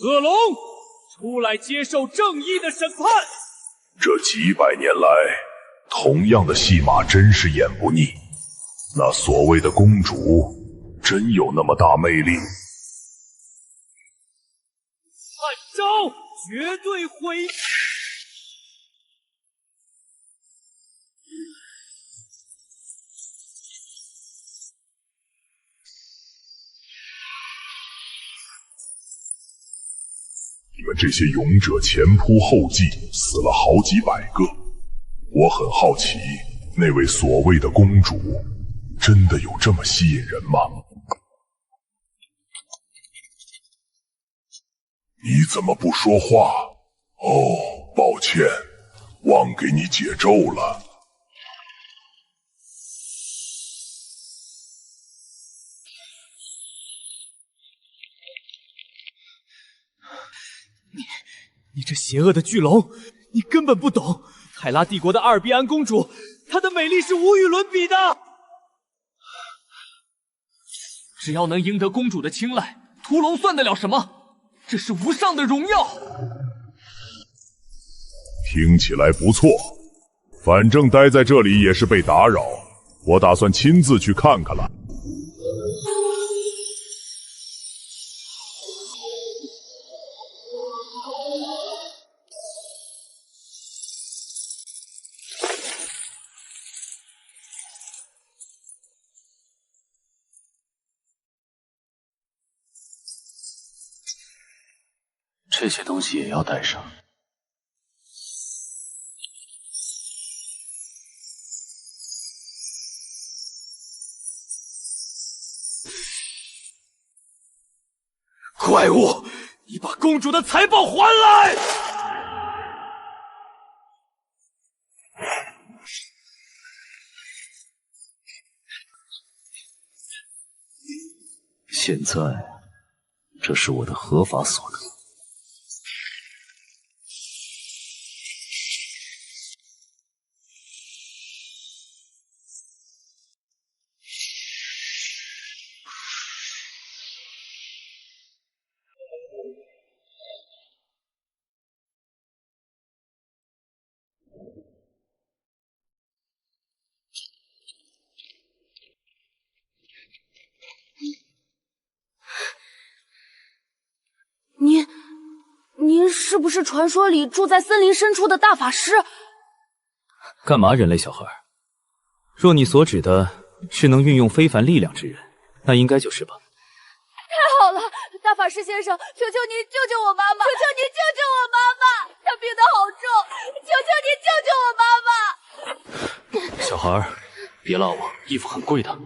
恶龙，出来接受正义的审判！这几百年来，同样的戏码真是演不腻。那所谓的公主，真有那么大魅力？暗招绝对毁！你们这些勇者前仆后继，死了好几百个。我很好奇，那位所谓的公主，真的有这么吸引人吗？你怎么不说话？哦，抱歉，忘给你解咒了。你这邪恶的巨龙，你根本不懂海拉帝国的阿尔比安公主，她的美丽是无与伦比的。只要能赢得公主的青睐，屠龙算得了什么？这是无上的荣耀。听起来不错，反正待在这里也是被打扰，我打算亲自去看看了。这些东西也要带上。怪物，你把公主的财宝还来！现在，这是我的合法所得。您是不是传说里住在森林深处的大法师？干嘛，人类小孩？若你所指的是能运用非凡力量之人，那应该就是吧。太好了，大法师先生，求求您救救我妈妈！求求您救救我妈妈！她病得好重，求求您救救我妈妈！小孩，别拉我，衣服很贵的。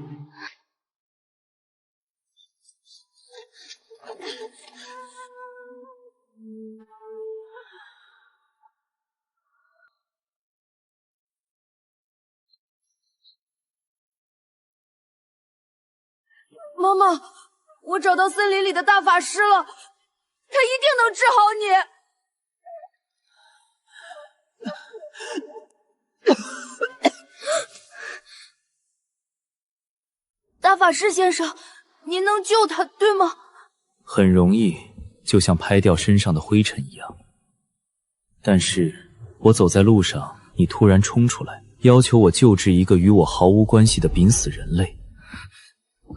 妈妈，我找到森林里的大法师了，他一定能治好你。大法师先生，您能救他，对吗？很容易，就像拍掉身上的灰尘一样。但是我走在路上，你突然冲出来，要求我救治一个与我毫无关系的濒死人类。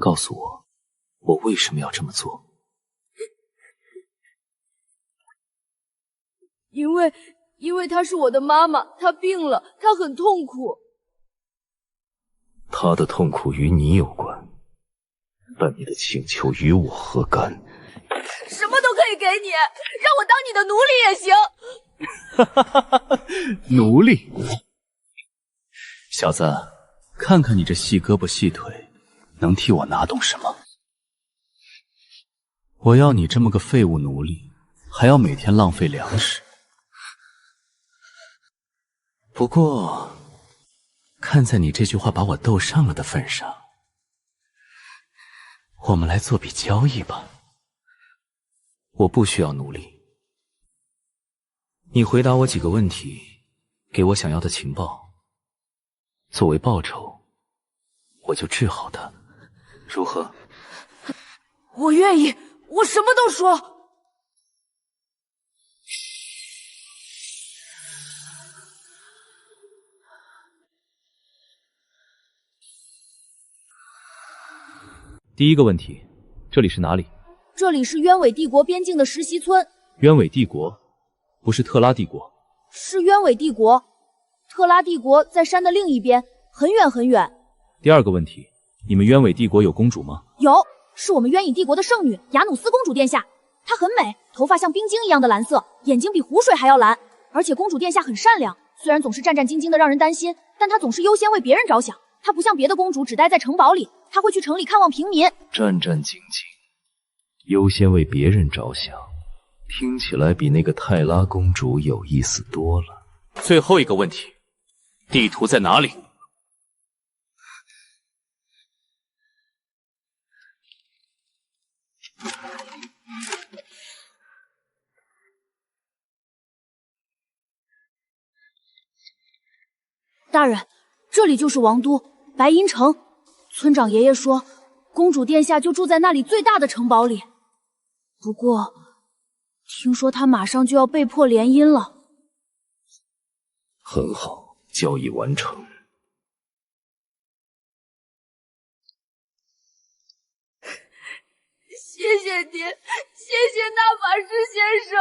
告诉我，我为什么要这么做？因为她是我的妈妈，她病了，她很痛苦。她的痛苦与你有关，但你的请求与我何干？什么都可以给你，让我当你的奴隶也行。奴隶？小子，看看你这细胳膊细腿，能替我拿动什么？我要你这么个废物奴隶，还要每天浪费粮食。不过，看在你这句话把我逗上了的份上，我们来做笔交易吧。我不需要奴隶，你回答我几个问题，给我想要的情报，作为报酬，我就治好他，如何？我愿意，我什么都说。第一个问题，这里是哪里？这里是鸢尾帝国边境的实习村。鸢尾帝国，不是特拉帝国。是鸢尾帝国，特拉帝国在山的另一边，很远很远。第二个问题，你们鸢尾帝国有公主吗？有，是我们鸢蚁帝国的圣女雅努斯公主殿下。她很美，头发像冰晶一样的蓝色，眼睛比湖水还要蓝。而且公主殿下很善良，虽然总是战战兢兢的让人担心，但她总是优先为别人着想。她不像别的公主只待在城堡里，她会去城里看望平民。战战兢兢，优先为别人着想，听起来比那个泰拉公主有意思多了。最后一个问题，地图在哪里？大人，这里就是王都白银城。村长爷爷说，公主殿下就住在那里最大的城堡里。不过，听说她马上就要被迫联姻了。很好，交易完成。谢谢您，谢谢大法师先生。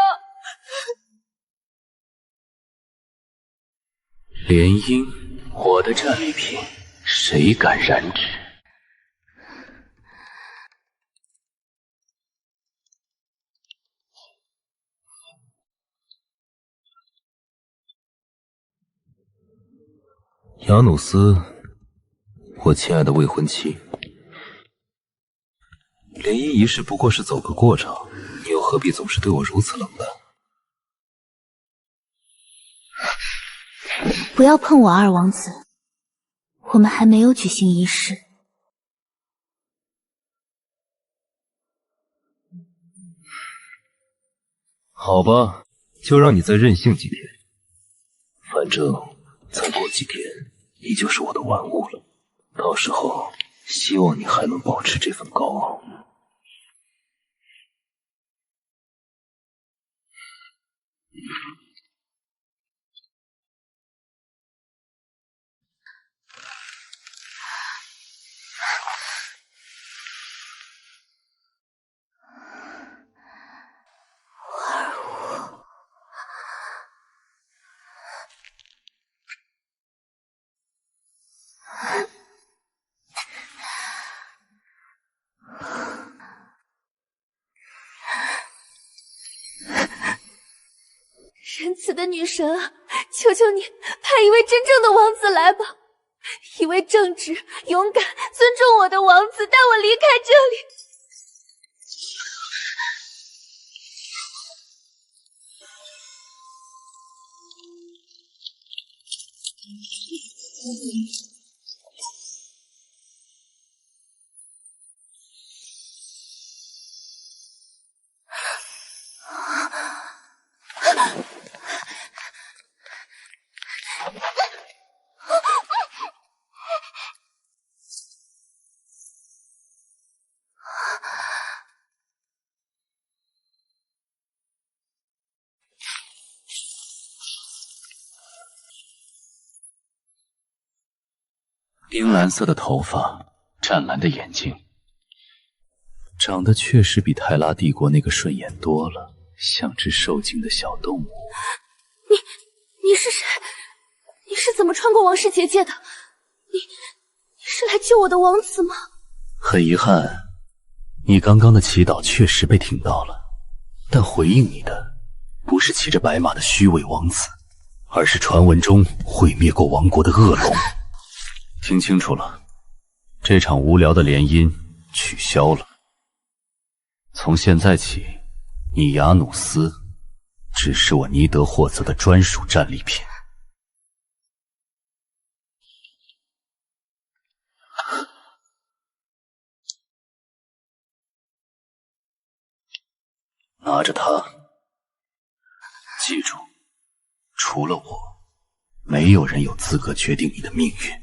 联姻，我的战利品，谁敢染指？雅努斯，我亲爱的未婚妻，联姻仪式不过是走个过场，你又何必总是对我如此冷淡？不要碰我，二王子，我们还没有举行仪式。好吧，就让你再任性几天，反正再过几天你就是我的玩物了。到时候，希望你还能保持这份高傲。仁慈的女神啊，求求你派一位真正的王子来吧，一位正直、勇敢、尊重我的王子，带我离开这里。冰蓝色的头发，湛蓝的眼睛，长得确实比泰拉帝国那个顺眼多了，像只受惊的小动物。你是谁？你是怎么穿过王室结界的？你是来救我的王子吗？很遗憾，你刚刚的祈祷确实被听到了，但回应你的不是骑着白马的虚伪王子，而是传闻中毁灭过王国的恶龙。听清楚了，这场无聊的联姻取消了。从现在起，你雅努斯只是我尼德霍泽的专属战利品。拿着它，记住，除了我，没有人有资格决定你的命运。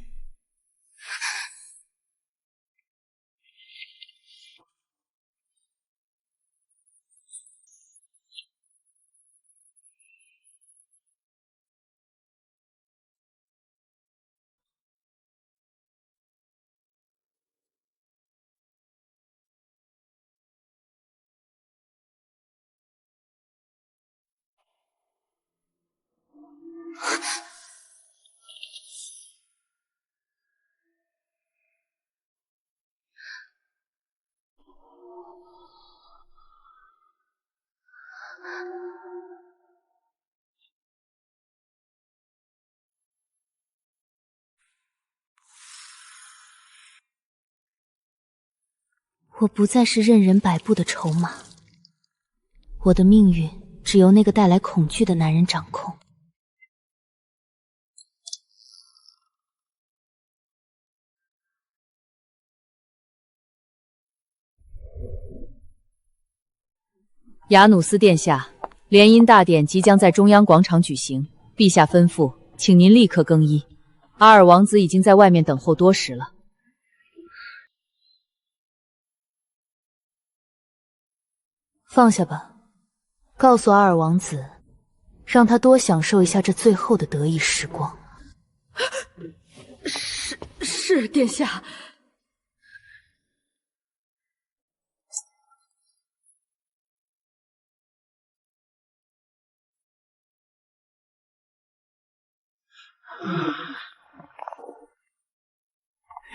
我不再是任人摆布的筹码，我的命运只由那个带来恐惧的男人掌控。雅努斯殿下，联姻大典即将在中央广场举行，陛下吩咐，请您立刻更衣。阿尔王子已经在外面等候多时了。放下吧，告诉阿尔王子，让他多享受一下这最后的得意时光。是，殿下。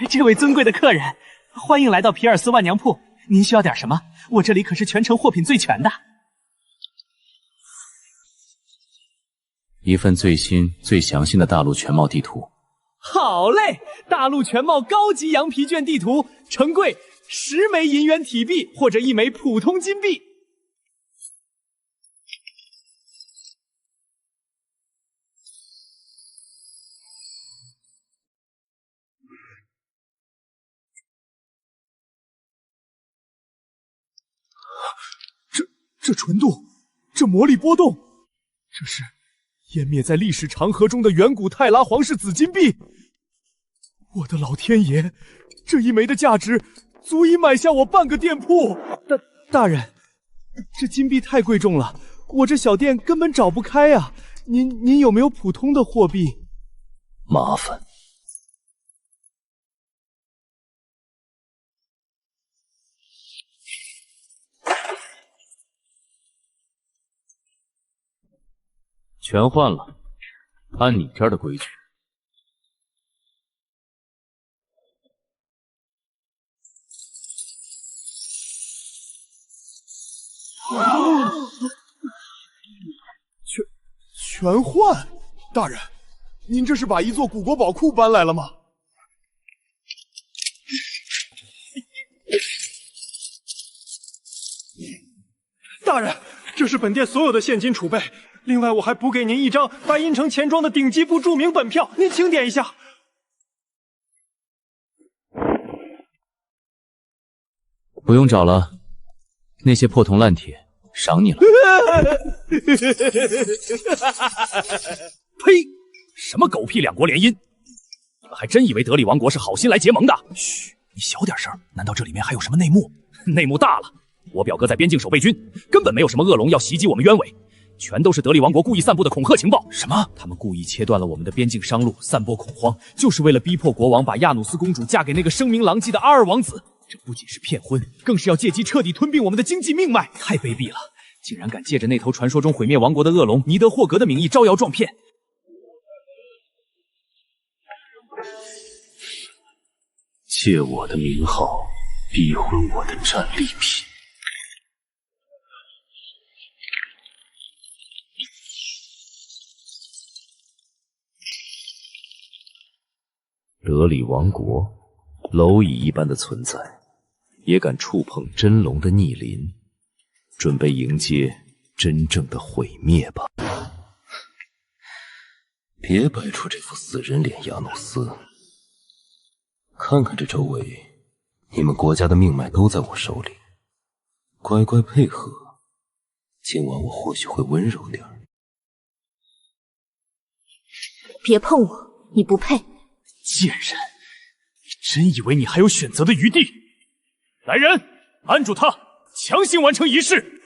这位尊贵的客人，欢迎来到皮尔斯万娘铺。您需要点什么？我这里可是全城货品最全的。一份最新、最详细的大陆全貌地图。好嘞，大陆全貌高级羊皮卷地图，成柜10枚银元体币或者1枚普通金币。这纯度，这魔力波动，这是湮灭在历史长河中的远古泰拉皇室紫金币。我的老天爷，这1枚的价值足以买下我半个店铺。大人，这金币太贵重了，我这小店根本找不开啊！您有没有普通的货币？麻烦。全换了，按你这儿的规矩。全换？大人，您这是把一座古国宝库搬来了吗？大人，这是本店所有的现金储备。另外，我还补给您一张白银城钱庄的顶级部著名本票，您请点一下。不用找了，那些破铜烂铁赏你了。呸！什么狗屁两国联姻？你们还真以为德里王国是好心来结盟的？嘘，你小点声！难道这里面还有什么内幕？内幕大了！我表哥在边境守备军，根本没有什么恶龙要袭击我们鸢尾。全都是德里王国故意散布的恐吓情报。什么？他们故意切断了我们的边境商路，散播恐慌，就是为了逼迫国王把亚努斯公主嫁给那个声名狼藉的阿尔王子。这不仅是骗婚，更是要借机彻底吞并我们的经济命脉，太卑鄙了！竟然敢借着那头传说中毁灭王国的恶龙尼德霍格的名义招摇撞骗。借我的名号逼婚我的战利品。德里王国，蝼蚁一般的存在，也敢触碰真龙的逆鳞，准备迎接真正的毁灭吧！别摆出这副死人脸，亚努斯。看看这周围，你们国家的命脉都在我手里，乖乖配合，今晚我或许会温柔点儿。别碰我，你不配！贱人，你真以为你还有选择的余地？来人，按住他，强行完成仪式。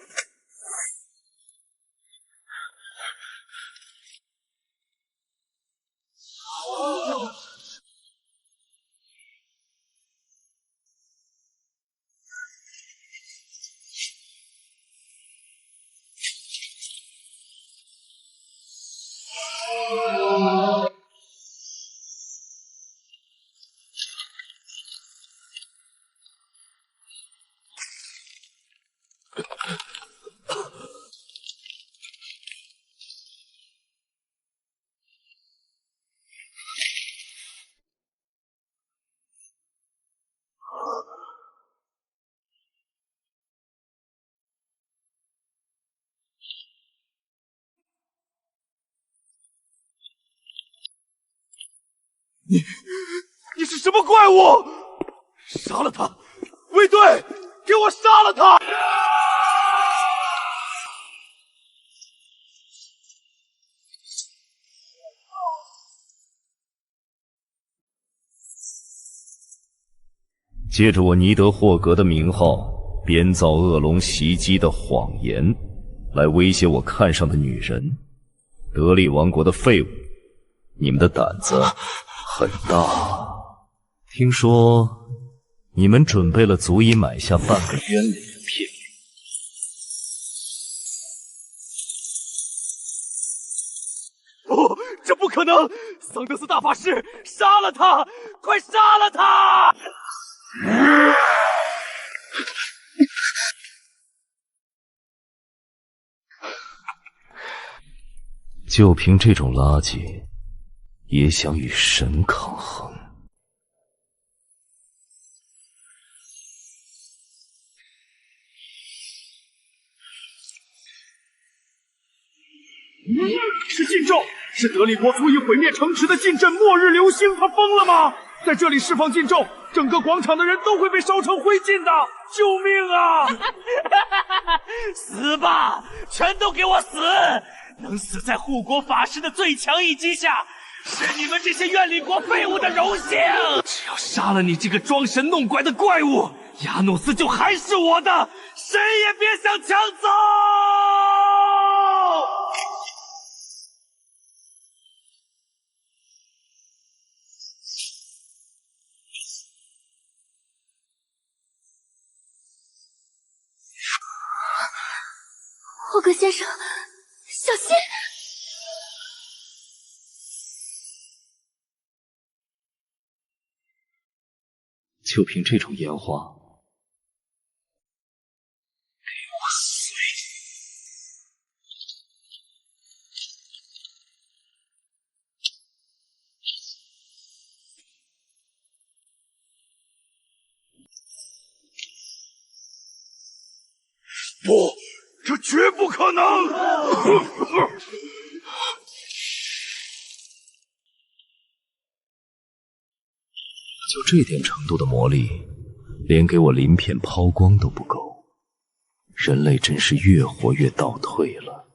你是什么怪物？杀了他！卫队，给我杀了他！借着我尼德霍格的名号，编造恶龙袭击的谎言，来威胁我看上的女人，德利王国的废物，你们的胆子很大。听说你们准备了足以买下半个冤灵的骗局。不，这不可能！桑德斯大法师，杀了他！快杀了他！就凭这种垃圾，也想与神抗衡？是禁咒，是德利国足以毁灭城池的禁阵末日流星，他疯了吗？在这里释放禁咒，整个广场的人都会被烧成灰烬的！救命啊！死吧，全都给我死！能死在护国法师的最强一击下，是你们这些怨灵国废物的荣幸！只要杀了你这个装神弄怪的怪物，亚努斯就还是我的，谁也别想抢走！霍格先生，小心！就凭这种烟花，给我碎！不，这绝不可能！就这点程度的魔力，连给我鳞片抛光都不够。人类真是越活越倒退了。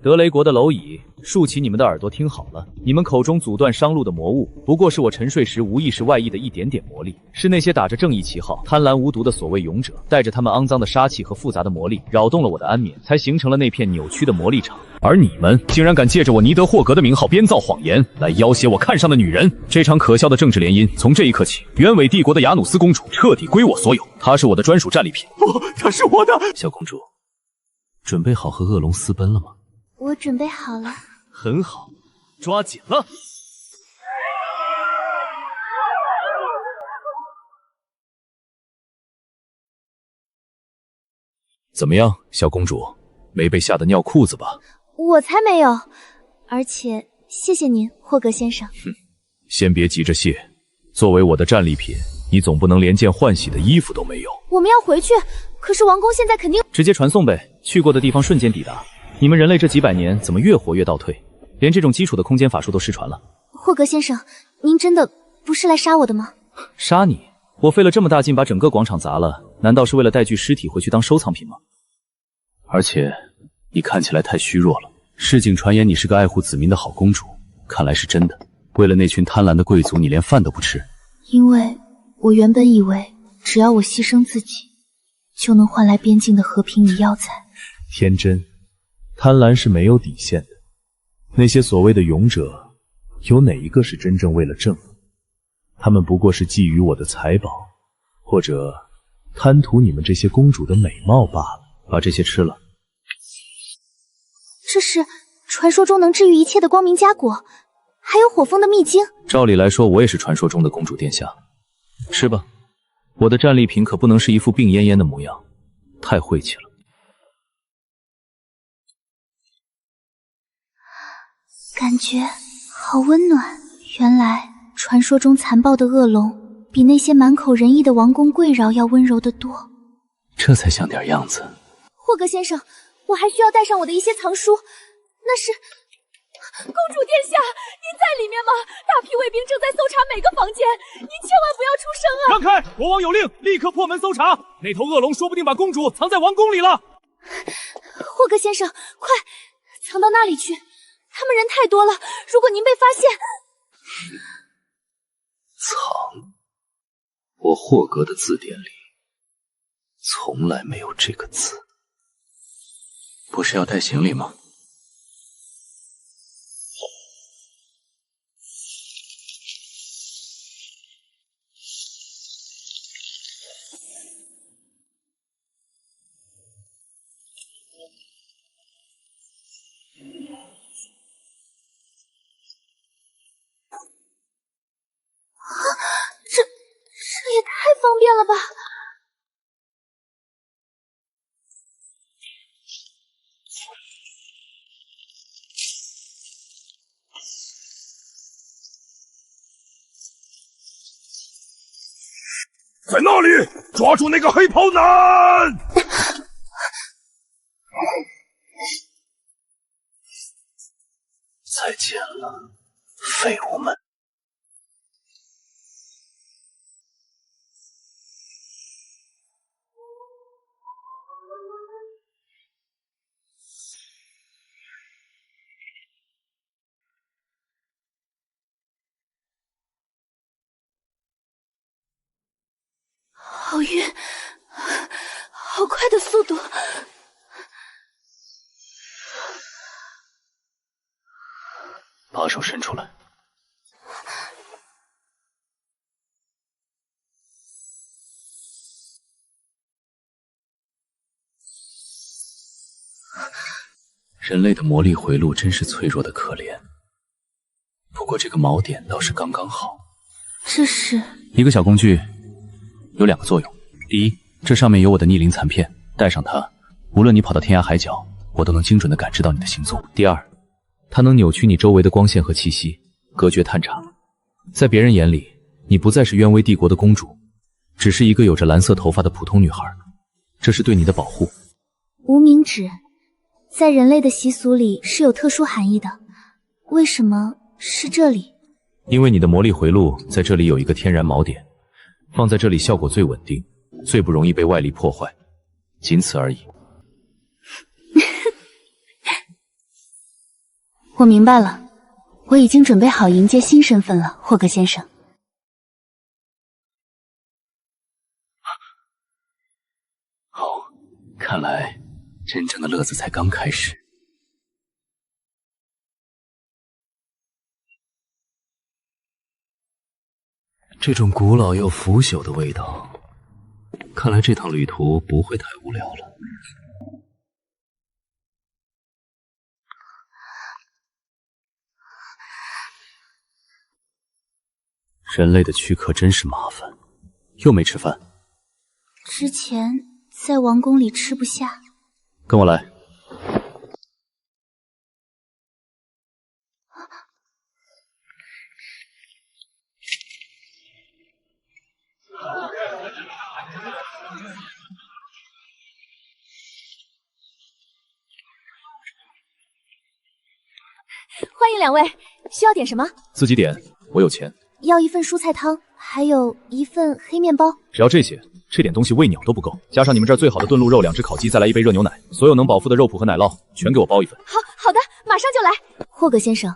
德雷国的蝼蚁，竖起你们的耳朵听好了，你们口中阻断商路的魔物，不过是我沉睡时无意识外溢的一点点魔力，是那些打着正义旗号、贪婪无毒的所谓勇者，带着他们肮脏的杀气和复杂的魔力，扰动了我的安眠，才形成了那片扭曲的魔力场。而你们竟然敢借着我尼德霍格的名号编造谎言，来要挟我看上的女人！这场可笑的政治联姻，从这一刻起，原伟帝国的雅努斯公主彻底归我所有，她是我的专属战利品。不，她是我的！小公主，准备好和恶龙私奔了吗？我准备好了。很好，抓紧了。怎么样，小公主，没被吓得尿裤子吧？我才没有，而且谢谢您，霍格先生。哼，先别急着谢，作为我的战利品，你总不能连件换洗的衣服都没有。我们要回去，可是王宫现在肯定……直接传送呗，去过的地方瞬间抵达。你们人类这几百年怎么越活越倒退，连这种基础的空间法术都失传了？霍格先生，您真的不是来杀我的吗？杀你？我费了这么大劲把整个广场砸了，难道是为了带具尸体回去当收藏品吗？而且你看起来太虚弱了，市井传言你是个爱护子民的好公主，看来是真的。为了那群贪婪的贵族，你连饭都不吃？因为我原本以为只要我牺牲自己，就能换来边境的和平与药材。天真。贪婪是没有底线的，那些所谓的勇者，有哪一个是真正为了正义？他们不过是觊觎我的财宝，或者贪图你们这些公主的美貌罢了。把这些吃了。这是传说中能治愈一切的光明佳果，还有火风的秘经。照理来说，我也是传说中的公主殿下。吃吧，我的战利品可不能是一副病恹恹的模样，太晦气了。感觉好温暖。原来传说中残暴的恶龙比那些满口仁义的王公贵饶要温柔得多。这才像点样子。霍格先生，我还需要带上我的一些藏书，那是……公主殿下，您在里面吗？大批卫兵正在搜查每个房间，您千万不要出声啊！让开！国王有令，立刻破门搜查。那头恶龙说不定把公主藏在王宫里了。霍格先生，快藏到那里去！他们人太多了，如果您被发现……藏？我霍格的字典里从来没有这个字。不是要带行李吗？这也太方便了吧！在那里，抓住那个黑袍男！再见了，废物们！好晕，好快的速度！把手伸出来。人类的魔力回路真是脆弱的可怜。不过这个锚点倒是刚刚好。这是一个小工具，有2个作用。第一，这上面有我的逆鳞残片，带上它，无论你跑到天涯海角，我都能精准地感知到你的行踪。第二，它能扭曲你周围的光线和气息，隔绝探查。在别人眼里，你不再是渊威帝国的公主，只是一个有着蓝色头发的普通女孩。这是对你的保护。无名指，在人类的习俗里是有特殊含义的，为什么是这里？因为你的魔力回路在这里有一个天然锚点，放在这里效果最稳定，最不容易被外力破坏，仅此而已。我明白了，我已经准备好迎接新身份了，霍格先生。好，看来真正的乐子才刚开始。这种古老又腐朽的味道，看来这趟旅途不会太无聊了。人类的躯壳真是麻烦，又没吃饭。之前在王宫里吃不下。跟我来。欢迎2位，需要点什么？自己点，我有钱。要一份蔬菜汤，还有一份黑面包。只要这些，这点东西喂鸟都不够。加上你们这儿最好的炖鹿肉，2只烤鸡，再来一杯热牛奶，所有能饱腹的肉脯和奶酪，全给我包一份。好的，马上就来。霍格先生，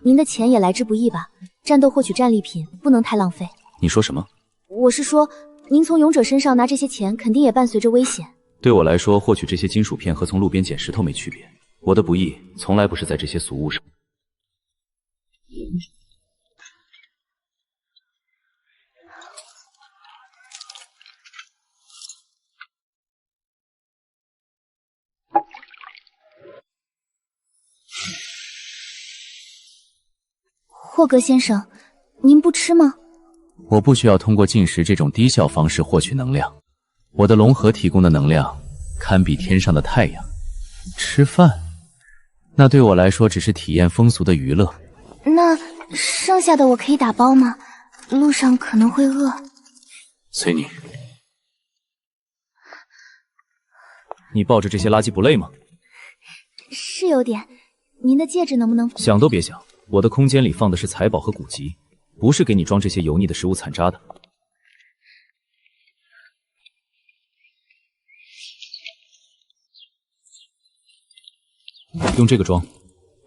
您的钱也来之不易吧？战斗获取战利品不能太浪费。你说什么？我是说，您从勇者身上拿这些钱，肯定也伴随着危险。对我来说，获取这些金属片和从路边捡石头没区别。我的不易从来不是在这些俗物上。霍格先生，您不吃吗？我不需要通过进食这种低效方式获取能量，我的龙核提供的能量堪比天上的太阳。吃饭，那对我来说只是体验风俗的娱乐。那剩下的我可以打包吗？路上可能会饿。随你。你抱着这些垃圾不累吗？是有点。您的戒指能不能……想都别想，我的空间里放的是财宝和古籍，不是给你装这些油腻的食物残渣的。用这个装，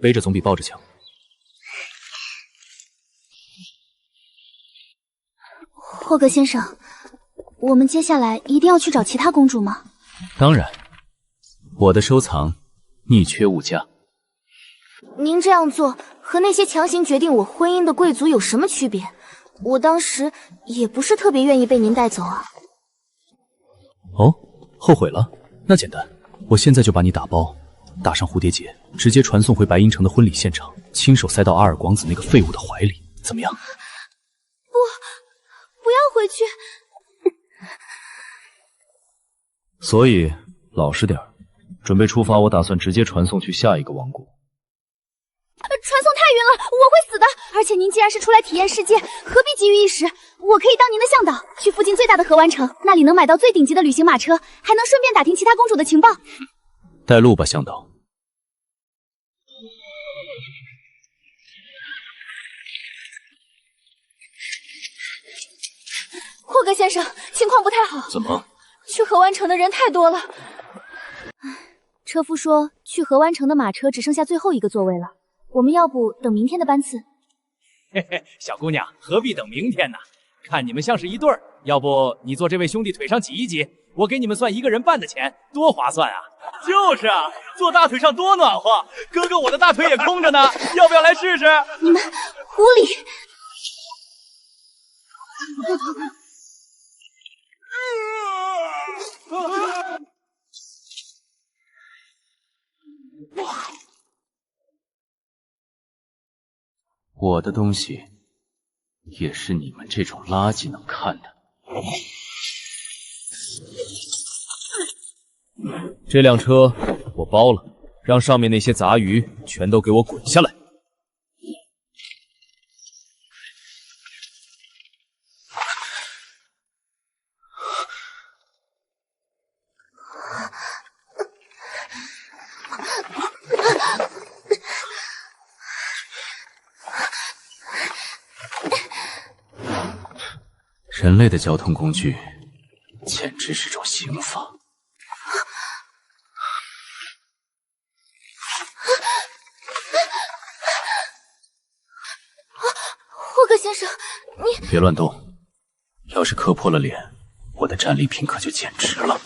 背着总比抱着强。霍格先生，我们接下来一定要去找其他公主吗？当然，我的收藏宁缺毋价。您这样做和那些强行决定我婚姻的贵族有什么区别？我当时也不是特别愿意被您带走啊。哦，后悔了？那简单，我现在就把你打包，打上蝴蝶结，直接传送回白银城的婚礼现场，亲手塞到阿尔广子那个废物的怀里，怎么样？不要回去。所以老实点，准备出发，我打算直接传送去下一个王国。传送太远了，我会死的。而且您既然是出来体验世界，何必急于一时？我可以当您的向导，去附近最大的河湾城，那里能买到最顶级的旅行马车，还能顺便打听其他公主的情报。带路吧，向导。霍格先生，情况不太好。怎么？去河湾城的人太多了。车夫说，去河湾城的马车只剩下最后一个座位了。我们要不等明天的班次？嘿嘿，小姑娘，何必等明天呢？看你们像是一对儿，要不你坐这位兄弟腿上挤一挤，我给你们算一个人半的钱，多划算啊！就是啊，坐大腿上多暖和。哥哥，我的大腿也空着呢，要不要来试试？你们狐狸！我的东西也是你们这种垃圾能看的。这辆车我包了，让上面那些杂鱼全都给我滚下来！人类的交通工具简直是种刑罚。霍格先生，你别乱动，要是磕破了脸，我的战利品可就简直了。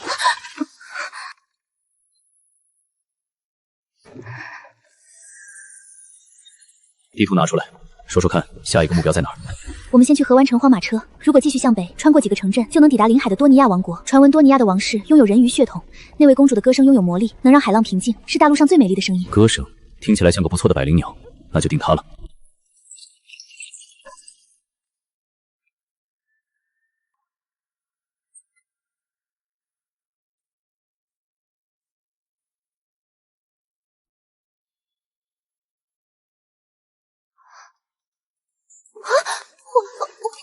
地图拿出来，说说看，下一个目标在哪儿？我们先去河湾城荒马车，如果继续向北，穿过几个城镇，就能抵达临海的多尼亚王国。传闻多尼亚的王室拥有人鱼血统，那位公主的歌声拥有魔力，能让海浪平静，是大陆上最美丽的声音。歌声听起来像个不错的百灵鸟，那就定它了。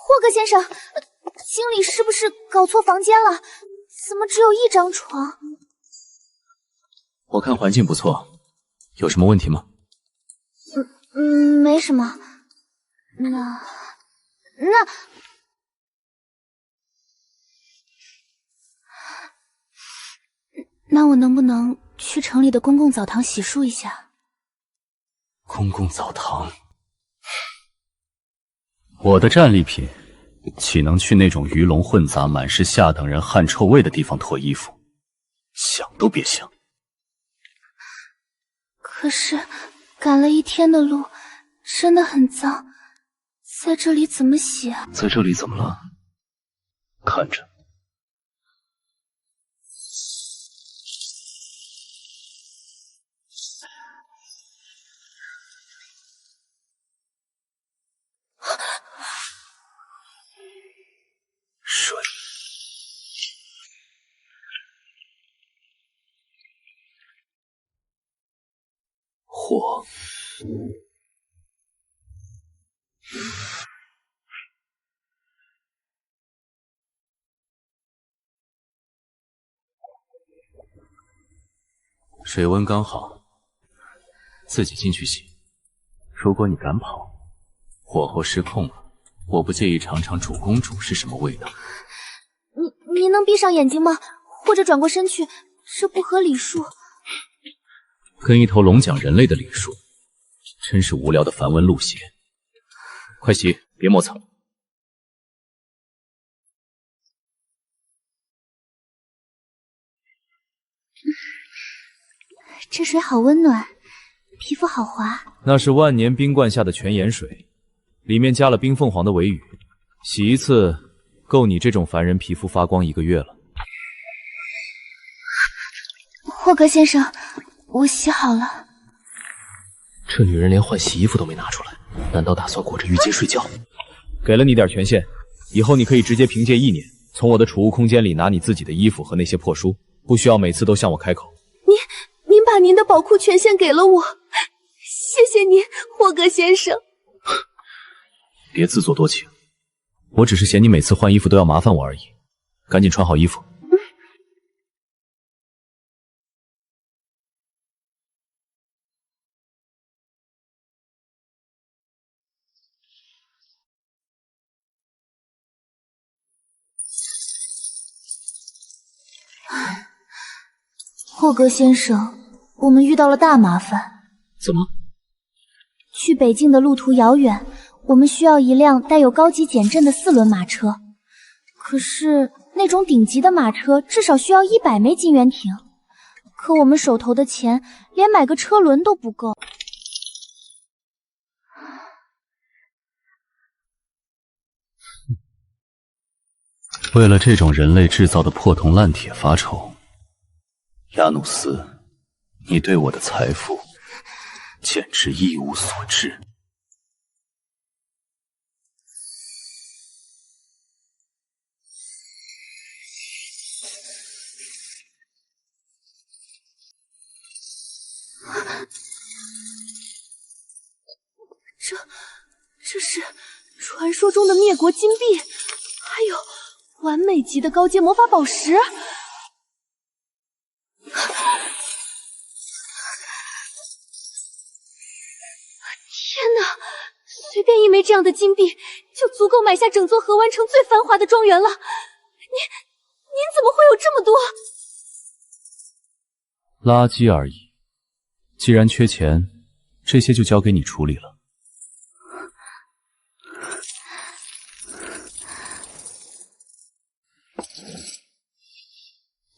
霍格先生，经理是不是搞错房间了？怎么只有一张床？我看环境不错，有什么问题吗？没什么。那我能不能去城里的公共澡堂洗漱一下？公共澡堂？我的战利品岂能去那种鱼龙混杂、满是下等人汗臭味的地方脱衣服？想都别想。可是赶了一天的路，真的很脏，在这里怎么洗啊？在这里怎么了？看着。水，火，水温刚好，自己进去洗。如果你敢跑，火候失控了，我不介意尝尝主公主是什么味道。你能闭上眼睛吗？或者转过身去？这不合礼数。跟一头龙讲人类的礼数，真是无聊的繁文缛节。快洗，别磨蹭。这水好温暖，皮肤好滑。那是万年冰灌下的泉眼水，里面加了冰凤凰的尾羽，洗一次够你这种凡人皮肤发光1个月了。霍格先生，我洗好了。这女人连换洗衣服都没拿出来，难道打算裹着浴巾睡觉？给了你点权限，以后你可以直接凭借意念从我的储物空间里拿你自己的衣服和那些破书，不需要每次都向我开口。您把您的宝库权限给了我，谢谢您，霍格先生。别自作多情，我只是嫌你每次换衣服都要麻烦我而已。赶紧穿好衣服。霍格先生，我们遇到了大麻烦。怎么？去北境的路途遥远，我们需要一辆带有高级减震的4轮马车。可是那种顶级的马车至少需要100枚金元艇，可我们手头的钱连买个车轮都不够。为了这种人类制造的破铜烂铁发愁，亚努斯，你对我的财富简直一无所知。这是传说中的灭国金币，还有完美级的高阶魔法宝石。天哪，随便一枚这样的金币就足够买下整座河湾城最繁华的庄园了。您怎么会有这么多？垃圾而已。既然缺钱，这些就交给你处理了。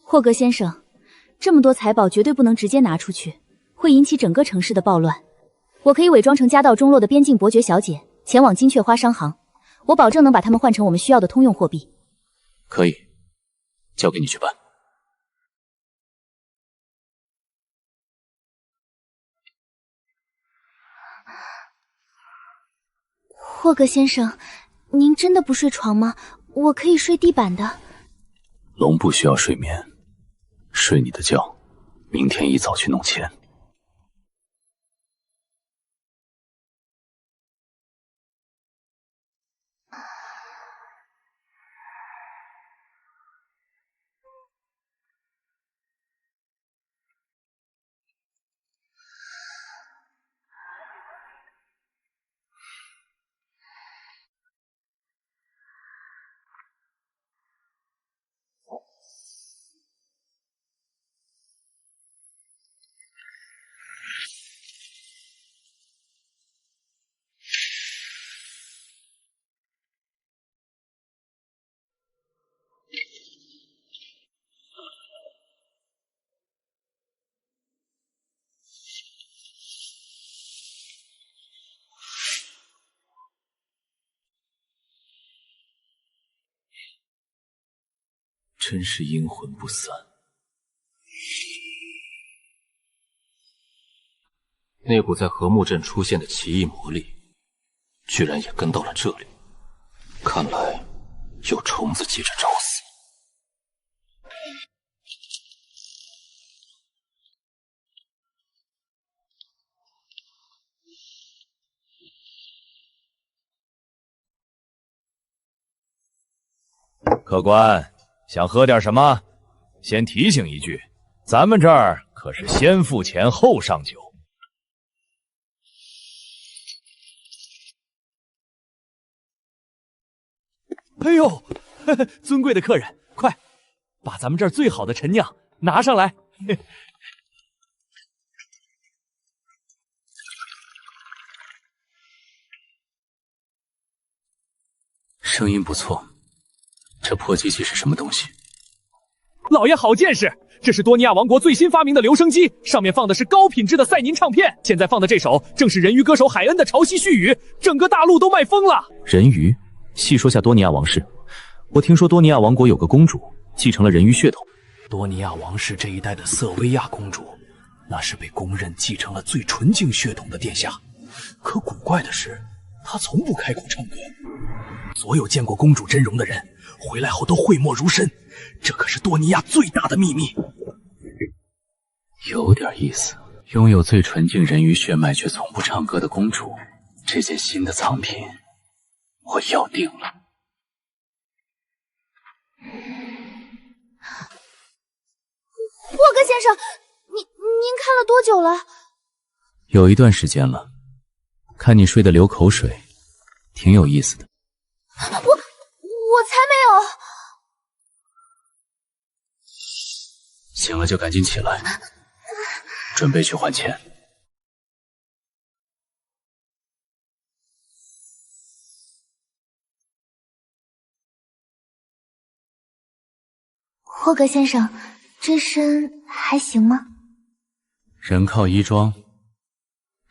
霍格先生，这么多财宝绝对不能直接拿出去，会引起整个城市的暴乱。我可以伪装成家道中落的边境伯爵小姐，前往金雀花商行，我保证能把它们换成我们需要的通用货币。可以，交给你去办。霍格先生，您真的不睡床吗？我可以睡地板的。龙不需要睡眠，睡你的觉，明天一早去弄钱。真是阴魂不散。那股在河木镇出现的奇异魔力，居然也跟到了这里。看来有虫子急着找死。客官，想喝点什么？先提醒一句，咱们这儿可是先付钱后上酒。哎呦，呵呵，尊贵的客人，快把咱们这儿最好的陈酿拿上来。声音不错，这破机器是什么东西？老爷好见识，这是多尼亚王国最新发明的留声机，上面放的是高品质的赛宁唱片。现在放的这首正是人鱼歌手海恩的潮汐絮语，整个大陆都卖疯了。人鱼，细说下多尼亚王室。我听说多尼亚王国有个公主继承了人鱼血统。多尼亚王室这一代的瑟薇亚公主，那是被公认继承了最纯净血统的殿下。可古怪的是，她从不开口唱歌。所有见过公主真容的人，回来后都讳莫如深。这可是多尼亚最大的秘密。有点意思，拥有最纯净人鱼血脉却从不唱歌的公主，这件新的藏品我要定了。霍格先生，您看了多久了？有一段时间了，看你睡得流口水，挺有意思的。我才没有。醒了就赶紧起来，准备去还钱。霍格先生，这身还行吗？人靠衣装，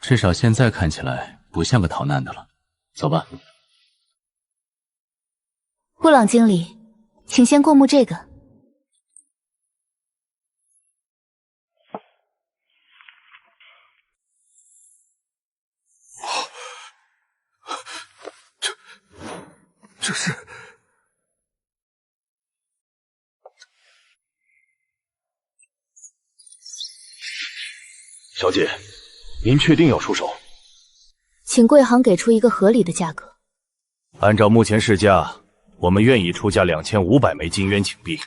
至少现在看起来不像个逃难的了。走吧。布朗经理，请先过目这个。这是……小姐，您确定要出手？请贵行给出一个合理的价格。按照目前市价，我们愿意出价2500枚金渊请币。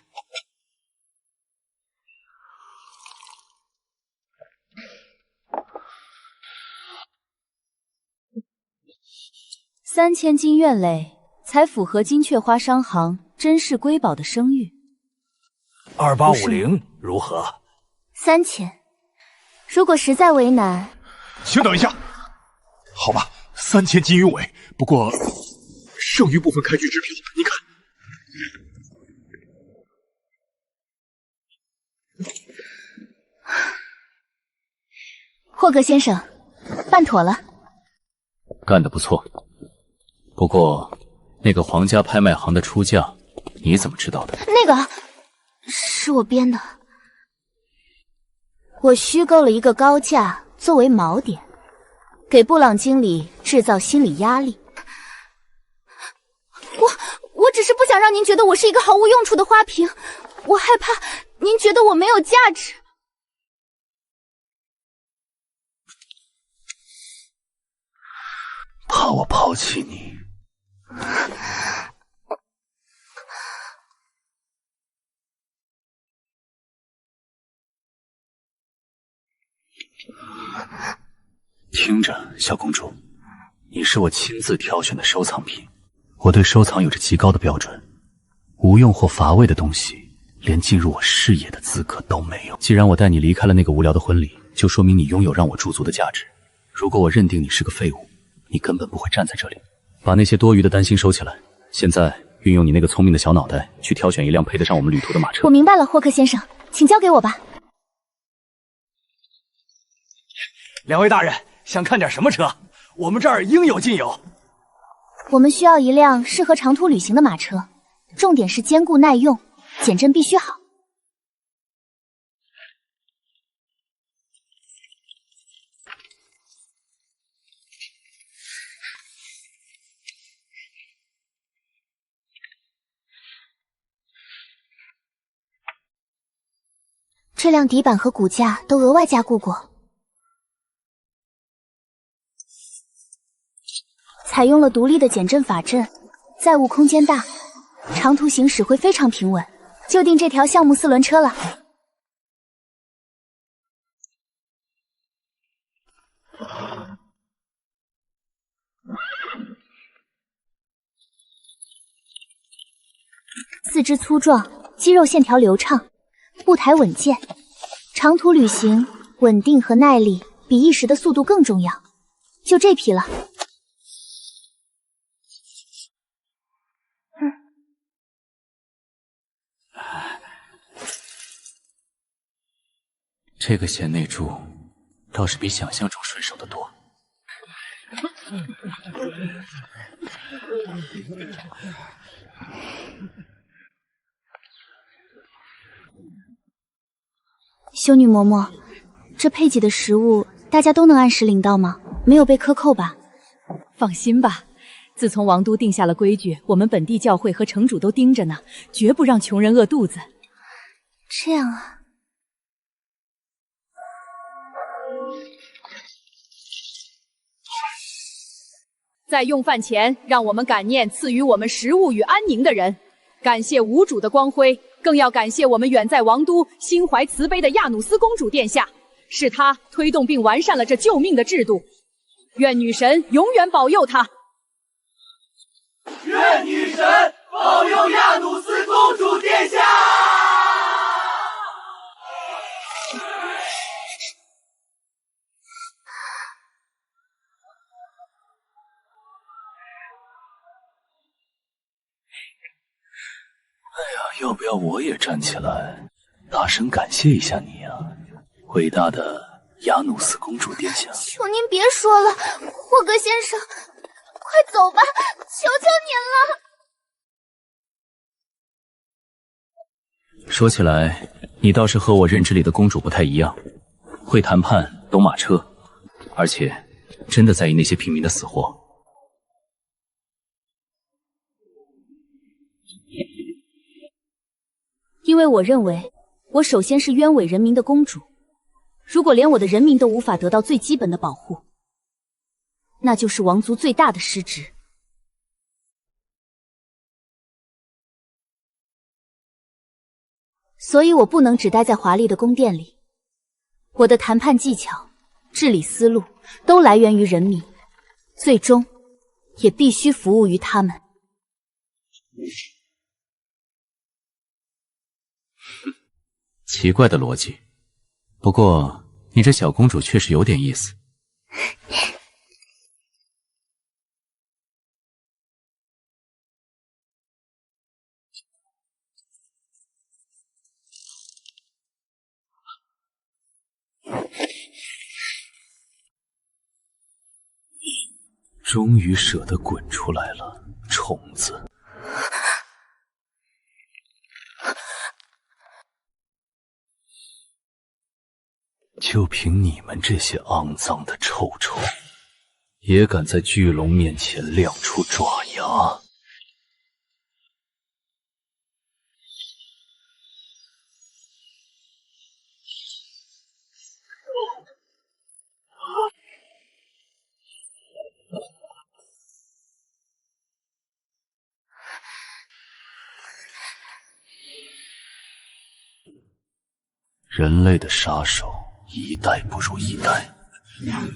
3000金院垒，才符合金雀花商行珍视瑰宝的声誉。2850如何？3000。如果实在为难，请等一下。好吧，3000金鱼尾，不过剩余部分开具支票，你看。霍格先生，办妥了。干得不错。不过，那个皇家拍卖行的出价，你怎么知道的？那个是我编的。我虚构了一个高价作为锚点，给布朗经理制造心理压力。我只是不想让您觉得我是一个毫无用处的花瓶，我害怕您觉得我没有价值。怕我抛弃你？听着，小公主，你是我亲自挑选的收藏品，我对收藏有着极高的标准。无用或乏味的东西，连进入我视野的资格都没有。既然我带你离开了那个无聊的婚礼，就说明你拥有让我驻足的价值。如果我认定你是个废物，你根本不会站在这里。把那些多余的担心收起来，现在运用你那个聪明的小脑袋，去挑选一辆配得上我们旅途的马车。我明白了，霍克先生，请交给我吧。两位大人，想看点什么车？我们这儿应有尽有。我们需要一辆适合长途旅行的马车，重点是坚固耐用，减震必须好。这辆底板和骨架都额外加固过，采用了独立的减震法阵，载物空间大，长途行驶会非常平稳。就定这条项目4轮车了。四肢粗壮，肌肉线条流畅，步态稳健。长途旅行，稳定和耐力比一时的速度更重要。就这匹了。这个贤内助倒是比想象中顺手的多。修女嬷嬷，这配给的食物大家都能按时领到吗？没有被克扣吧？放心吧，自从王都定下了规矩，我们本地教会和城主都盯着呢，绝不让穷人饿肚子。这样啊。在用饭前，让我们感念赐予我们食物与安宁的人，感谢无主的光辉，更要感谢我们远在王都、心怀慈悲的亚努斯公主殿下，是她推动并完善了这救命的制度。愿女神永远保佑她。愿女神保佑亚努斯公主殿下。要不要我也站起来，大声感谢一下你啊，伟大的亚努斯公主殿下！求您别说了，霍格先生，快走吧，求求您了。说起来，你倒是和我认知里的公主不太一样，会谈判，懂马车，而且真的在意那些平民的死活。因为我认为，我首先是冤委人民的公主。如果连我的人民都无法得到最基本的保护，那就是王族最大的失职。所以我不能只待在华丽的宫殿里。我的谈判技巧、治理思路都来源于人民，最终也必须服务于他们。奇怪的逻辑，不过你这小公主确实有点意思。终于舍得滚出来了，虫子！就凭你们这些肮脏的臭虫，也敢在巨龙面前亮出爪牙？人类的杀手一代不如一代，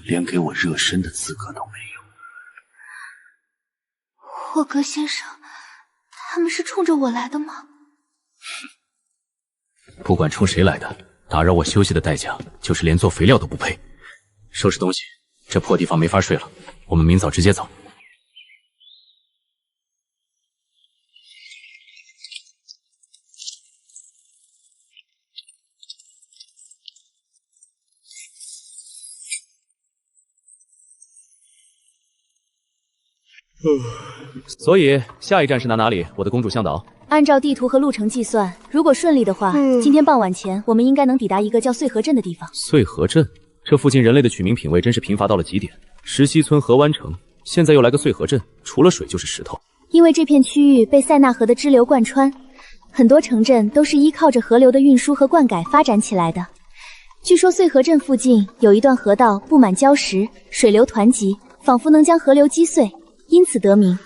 连给我热身的资格都没有。霍格先生，他们是冲着我来的吗？不管冲谁来的，打扰我休息的代价就是连做肥料都不配。收拾东西，这破地方没法睡了，我们明早直接走。所以下一站是哪里？我的公主向导。按照地图和路程计算，如果顺利的话，今天傍晚前我们应该能抵达一个叫穗河镇的地方。穗河镇，这附近人类的取名品味真是贫乏到了极点。石溪村、河湾城，现在又来个穗河镇，除了水就是石头。因为这片区域被塞纳河的支流贯穿，很多城镇都是依靠着河流的运输和灌溉发展起来的。据说穗河镇附近有一段河道布满礁石，水流湍急，仿佛能将河流击碎，因此得名。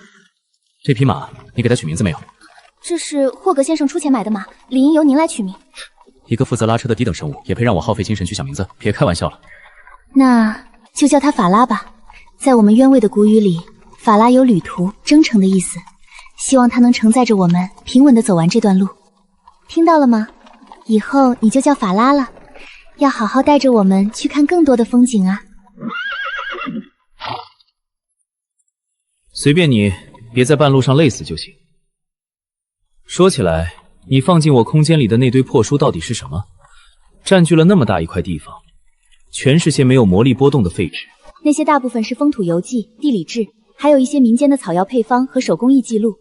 这匹马你给它取名字没有？这是霍格先生出钱买的马，理应由您来取名。一个负责拉车的低等生物，也配让我耗费精神去想名字？别开玩笑了。那就叫它法拉吧。在我们冤位的古语里，法拉有旅途、征程的意思。希望它能承载着我们平稳地走完这段路。听到了吗？以后你就叫法拉了，要好好带着我们去看更多的风景啊。随便你，别在半路上累死就行。说起来，你放进我空间里的那堆破书到底是什么？占据了那么大一块地方，全是些没有魔力波动的废纸。那些大部分是风土游记、地理志，还有一些民间的草药配方和手工艺记录。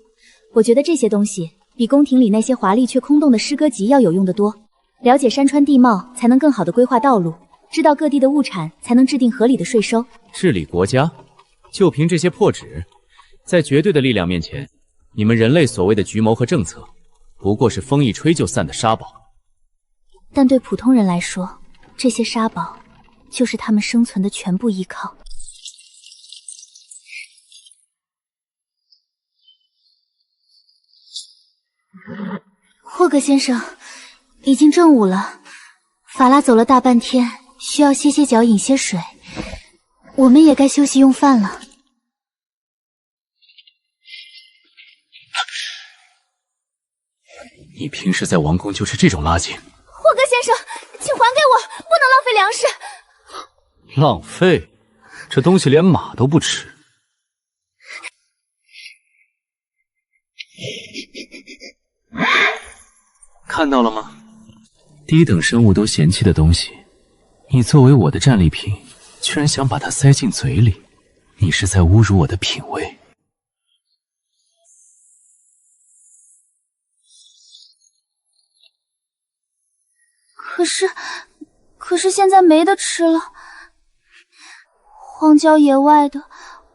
我觉得这些东西比宫廷里那些华丽却空洞的诗歌集要有用得多。了解山川地貌，才能更好地规划道路；知道各地的物产，才能制定合理的税收。治理国家，就凭这些破纸，在绝对的力量面前，你们人类所谓的局谋和政策，不过是风一吹就散的沙堡。但对普通人来说，这些沙堡就是他们生存的全部依靠。霍格先生，已经正午了，法拉走了大半天，需要歇歇脚，饮些水。我们也该休息用饭了。你平时在王宫就吃这种垃圾？霍格先生，请还给我，不能浪费粮食。浪费？这东西连马都不吃。看到了吗？低等生物都嫌弃的东西，你作为我的战利品，居然想把它塞进嘴里，你是在侮辱我的品味。可是现在没得吃了，荒郊野外的，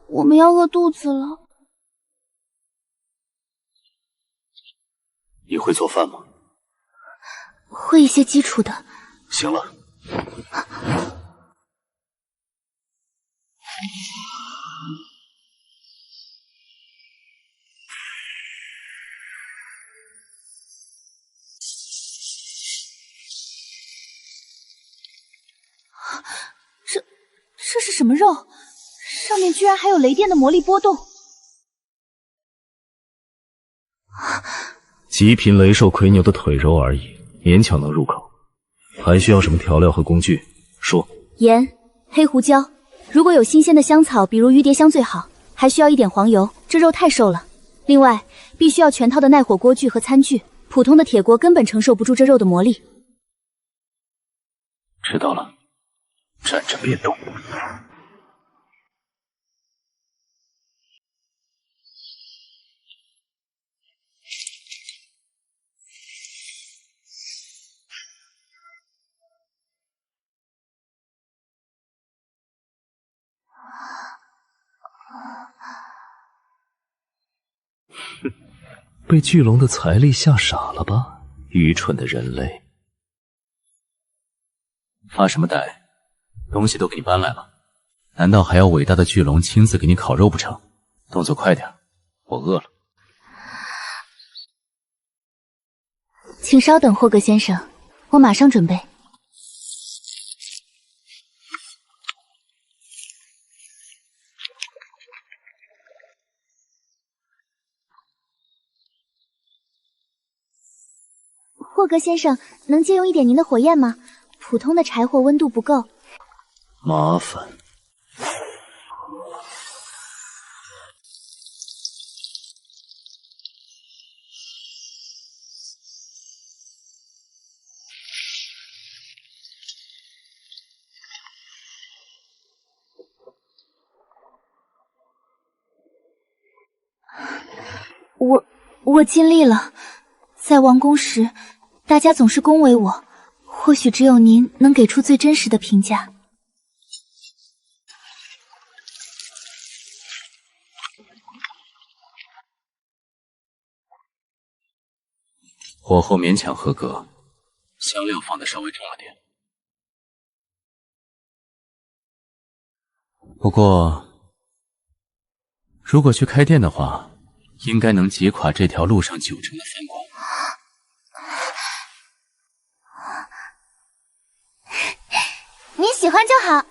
我们要饿肚子了。你会做饭吗？会一些基础的。行了。这是什么肉？上面居然还有雷电的魔力波动。极品雷兽魁牛的腿肉而已，勉强能入口。还需要什么调料和工具？说。盐、黑胡椒，如果有新鲜的香草，比如鱼蝶香最好。还需要一点黄油，这肉太瘦了。另外，必须要全套的耐火锅具和餐具，普通的铁锅根本承受不住这肉的魔力。知道了，站着别动。被巨龙的财力吓傻了吧？愚蠢的人类！发什么呆？东西都给你搬来了，难道还要伟大的巨龙亲自给你烤肉不成？动作快点，我饿了。请稍等，霍格先生，我马上准备。霍格先生，能借用一点您的火焰吗？普通的柴火温度不够。麻烦。我尽力了，在王宫时，大家总是恭维我，或许只有您能给出最真实的评价。火候勉强合格，香料放的稍微重了点。不过，如果去开店的话，应该能击垮这条路上9成的饭馆。你喜欢就好。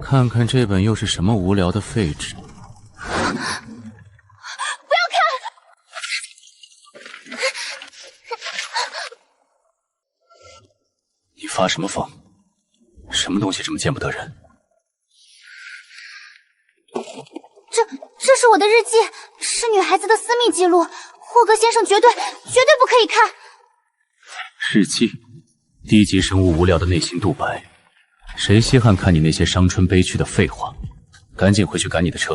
看看这本又是什么无聊的废纸。不要看！你发什么疯？什么东西这么见不得人？这是我的日记，是女孩子的私密记录。霍格先生绝对不可以看。日记，低级生物无聊的内心独白。谁稀罕看你那些伤春悲剧的废话？赶紧回去赶你的车。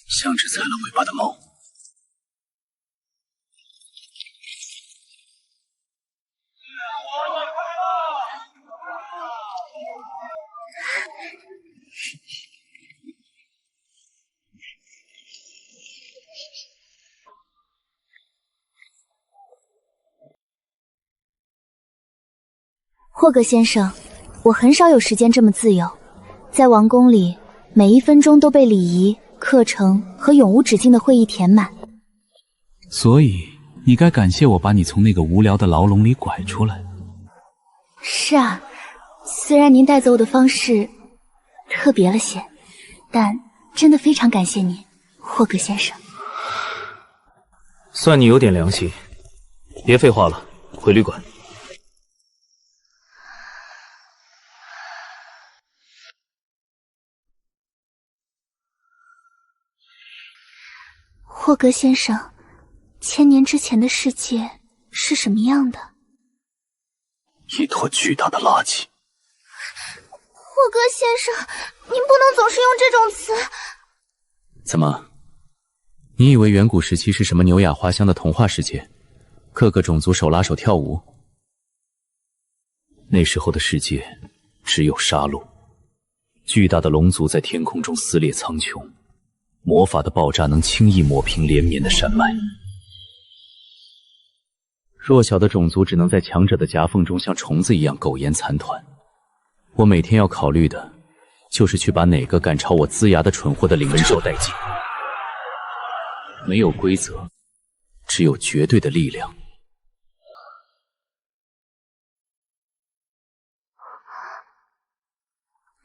像只踩了尾巴的猫。霍格先生，我很少有时间这么自由，在王宫里，每一分钟都被礼仪、课程和永无止境的会议填满。所以，你该感谢我把你从那个无聊的牢笼里拐出来。是啊，虽然您带走我的方式特别了些，但真的非常感谢您，霍格先生。算你有点良心。别废话了，回旅馆。霍格先生，1000年之前的世界是什么样的？一坨巨大的垃圾。霍格先生，您不能总是用这种词。怎么？你以为远古时期是什么牛雅花香的童话世界，各个种族手拉手跳舞？那时候的世界只有杀戮，巨大的龙族在天空中撕裂苍穹。魔法的爆炸能轻易抹平连绵的山脉，弱小的种族只能在强者的夹缝中像虫子一样苟延残喘。我每天要考虑的，就是去把哪个赶超我龇牙的蠢货的领人兽殆尽。没有规则，只有绝对的力量。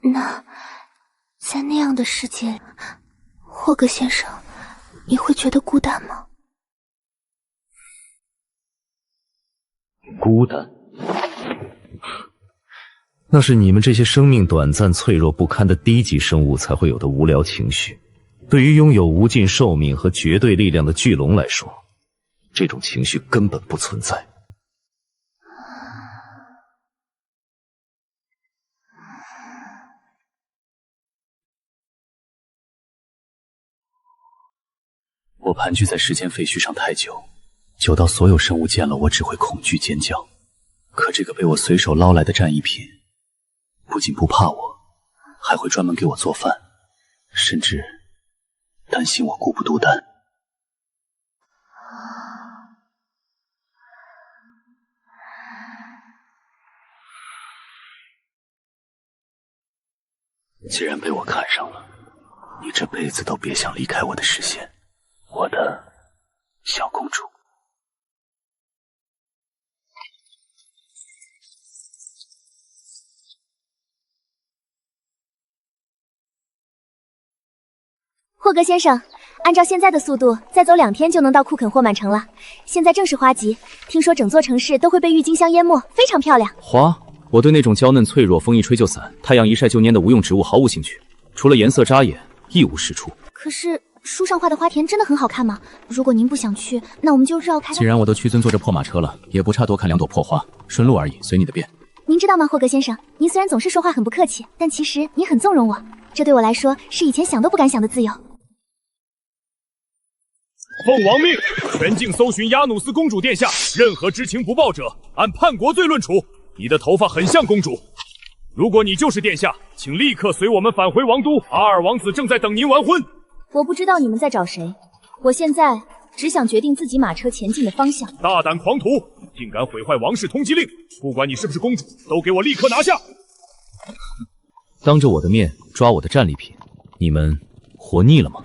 那，在那样的世界，霍格先生，你会觉得孤单吗？孤单？那是你们这些生命短暂、脆弱不堪的低级生物才会有的无聊情绪。对于拥有无尽寿命和绝对力量的巨龙来说，这种情绪根本不存在。我盘踞在时间废墟上太久，久到所有生物见了我只会恐惧尖叫。可这个被我随手捞来的战利品，不仅不怕我，还会专门给我做饭，甚至担心我孤不独单。既然被我看上了，你这辈子都别想离开我的视线。我的小公主。霍格先生，按照现在的速度，再走2天就能到库肯霍满城了。现在正是花季，听说整座城市都会被郁金香淹没，非常漂亮。花？我对那种娇嫩脆弱、风一吹就散、太阳一晒就蔫的无用植物毫无兴趣，除了颜色扎眼，一无是处。可是书上画的花田真的很好看吗？如果您不想去，那我们就绕开。既然我都屈尊坐着破马车了，也不差多看2朵破花，顺路而已，随你的便。您知道吗，霍格先生，您虽然总是说话很不客气，但其实您很纵容我，这对我来说是以前想都不敢想的自由。奉王命，全境搜寻亚努斯公主殿下，任何知情不报者，按叛国罪论处。你的头发很像公主，如果你就是殿下，请立刻随我们返回王都。阿尔王子正在等您完婚。我不知道你们在找谁，我现在只想决定自己马车前进的方向。大胆狂徒，竟敢毁坏王室通缉令！不管你是不是公主，都给我立刻拿下！当着我的面抓我的战利品，你们活腻了吗？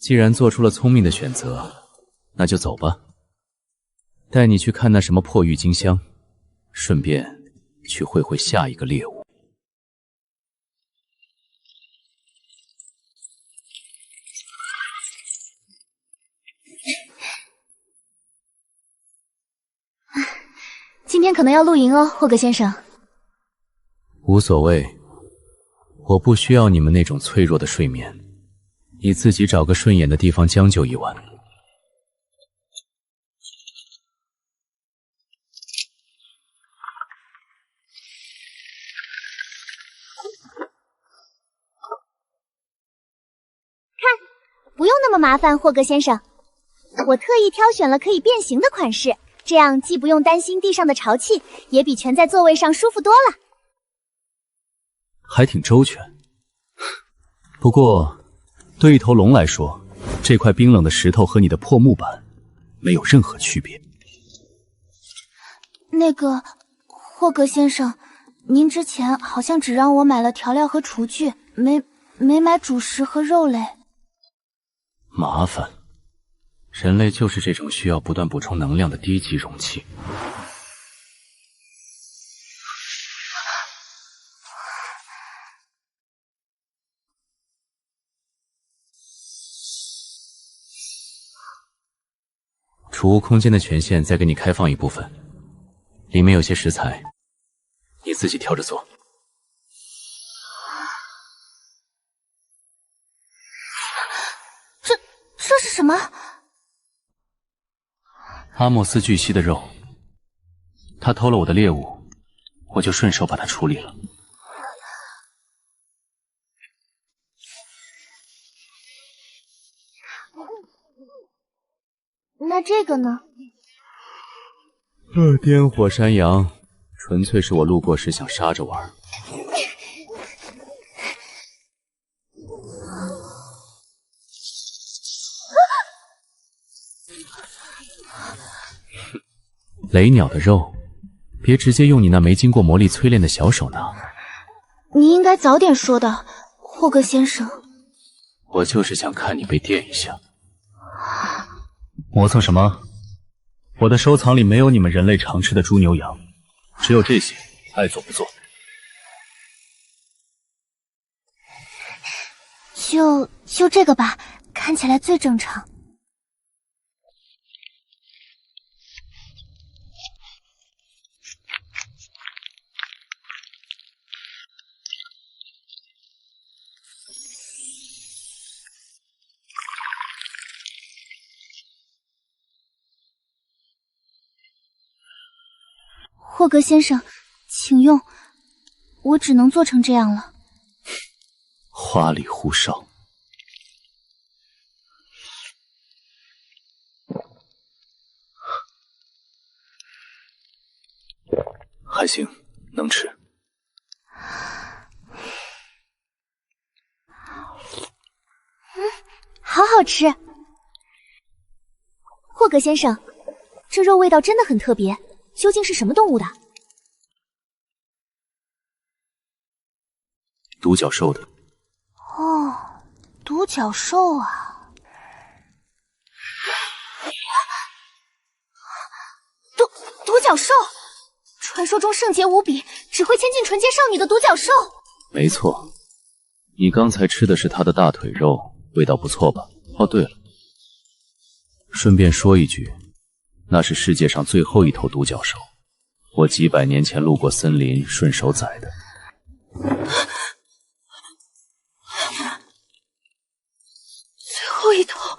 既然做出了聪明的选择，那就走吧。带你去看那什么破郁金香，顺便去会会下一个猎物。今天可能要露营哦，霍格先生。无所谓，我不需要你们那种脆弱的睡眠，你自己找个顺眼的地方将就一晚。不用那么麻烦，霍格先生。我特意挑选了可以变形的款式，这样既不用担心地上的潮气，也比蜷在座位上舒服多了。还挺周全。不过，对一头龙来说，这块冰冷的石头和你的破木板没有任何区别。那个，霍格先生，您之前好像只让我买了调料和厨具，没买主食和肉类。麻烦，人类就是这种需要不断补充能量的低级容器。储物空间的权限再给你开放一部分，里面有些食材，你自己挑着做。这是什么？阿莫斯巨蜥的肉，他偷了我的猎物，我就顺手把它处理了。那这个呢？颠火山羊，纯粹是我路过时想杀着玩。雷鸟的肉，别直接用你那没经过魔力淬炼的小手拿。你应该早点说的，霍格先生。我就是想看你被电一下。磨蹭什么？我的收藏里没有你们人类常吃的猪牛羊，只有这些，爱做不做。就这个吧，看起来最正常。霍格先生，请用，我只能做成这样了。花里胡哨。还行，能吃。好好吃。霍格先生，这肉味道真的很特别。究竟是什么动物的？独角兽的。哦，独角兽啊！独角兽，传说中圣洁无比，只会牵进纯洁少女的独角兽。没错，你刚才吃的是它的大腿肉，味道不错吧？哦，对了，顺便说一句。那是世界上最后一头独角兽，我几百年前路过森林，顺手宰的。最后一头，我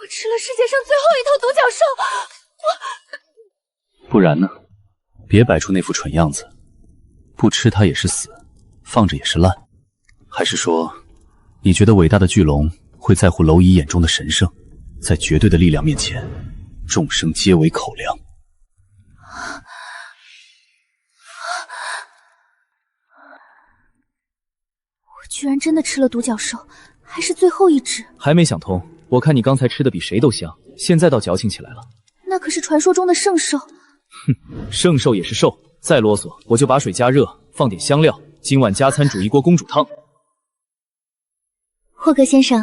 吃了世界上最后一头独角兽，不然呢？别摆出那副蠢样子，不吃它也是死，放着也是烂。还是说，你觉得伟大的巨龙会在乎蝼蚁眼中的神圣？在绝对的力量面前，众生皆为口粮。我居然真的吃了独角兽，还是最后一只。还没想通，我看你刚才吃的比谁都香，现在倒矫情起来了。那可是传说中的圣兽。哼，圣兽也是兽，再啰嗦我就把水加热，放点香料，今晚加餐煮一锅公主汤。霍格先生，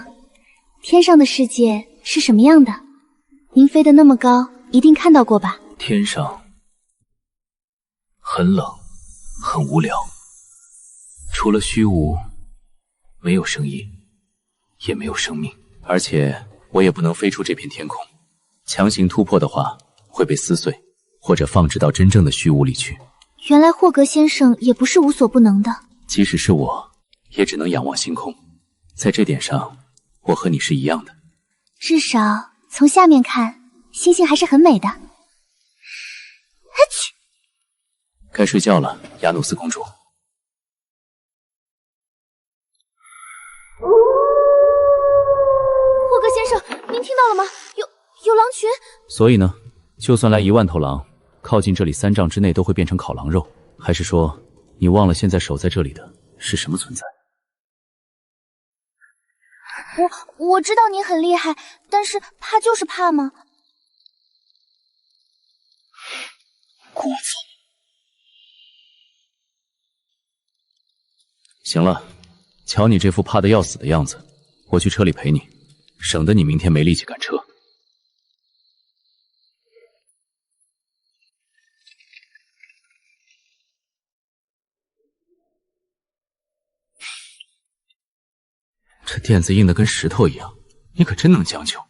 天上的世界是什么样的？您飞得那么高，一定看到过吧？天上很冷，很无聊，除了虚无，没有声音，也没有生命，而且我也不能飞出这片天空。强行突破的话，会被撕碎，或者放置到真正的虚无里去。原来霍格先生也不是无所不能的。即使是我，也只能仰望星空。在这点上，我和你是一样的。至少从下面看，星星还是很美的。该睡觉了，雅努斯公主。霍格先生，您听到了吗？有狼群。所以呢，就算来10000头狼，靠近这里3丈之内都会变成烤狼肉。还是说，你忘了现在守在这里的是什么存在？我知道您很厉害，但是怕就是怕吗？孤子。行了，瞧你这副怕得要死的样子，我去车里陪你，省得你明天没力气赶车。这垫子硬得跟石头一样，你可真能将就。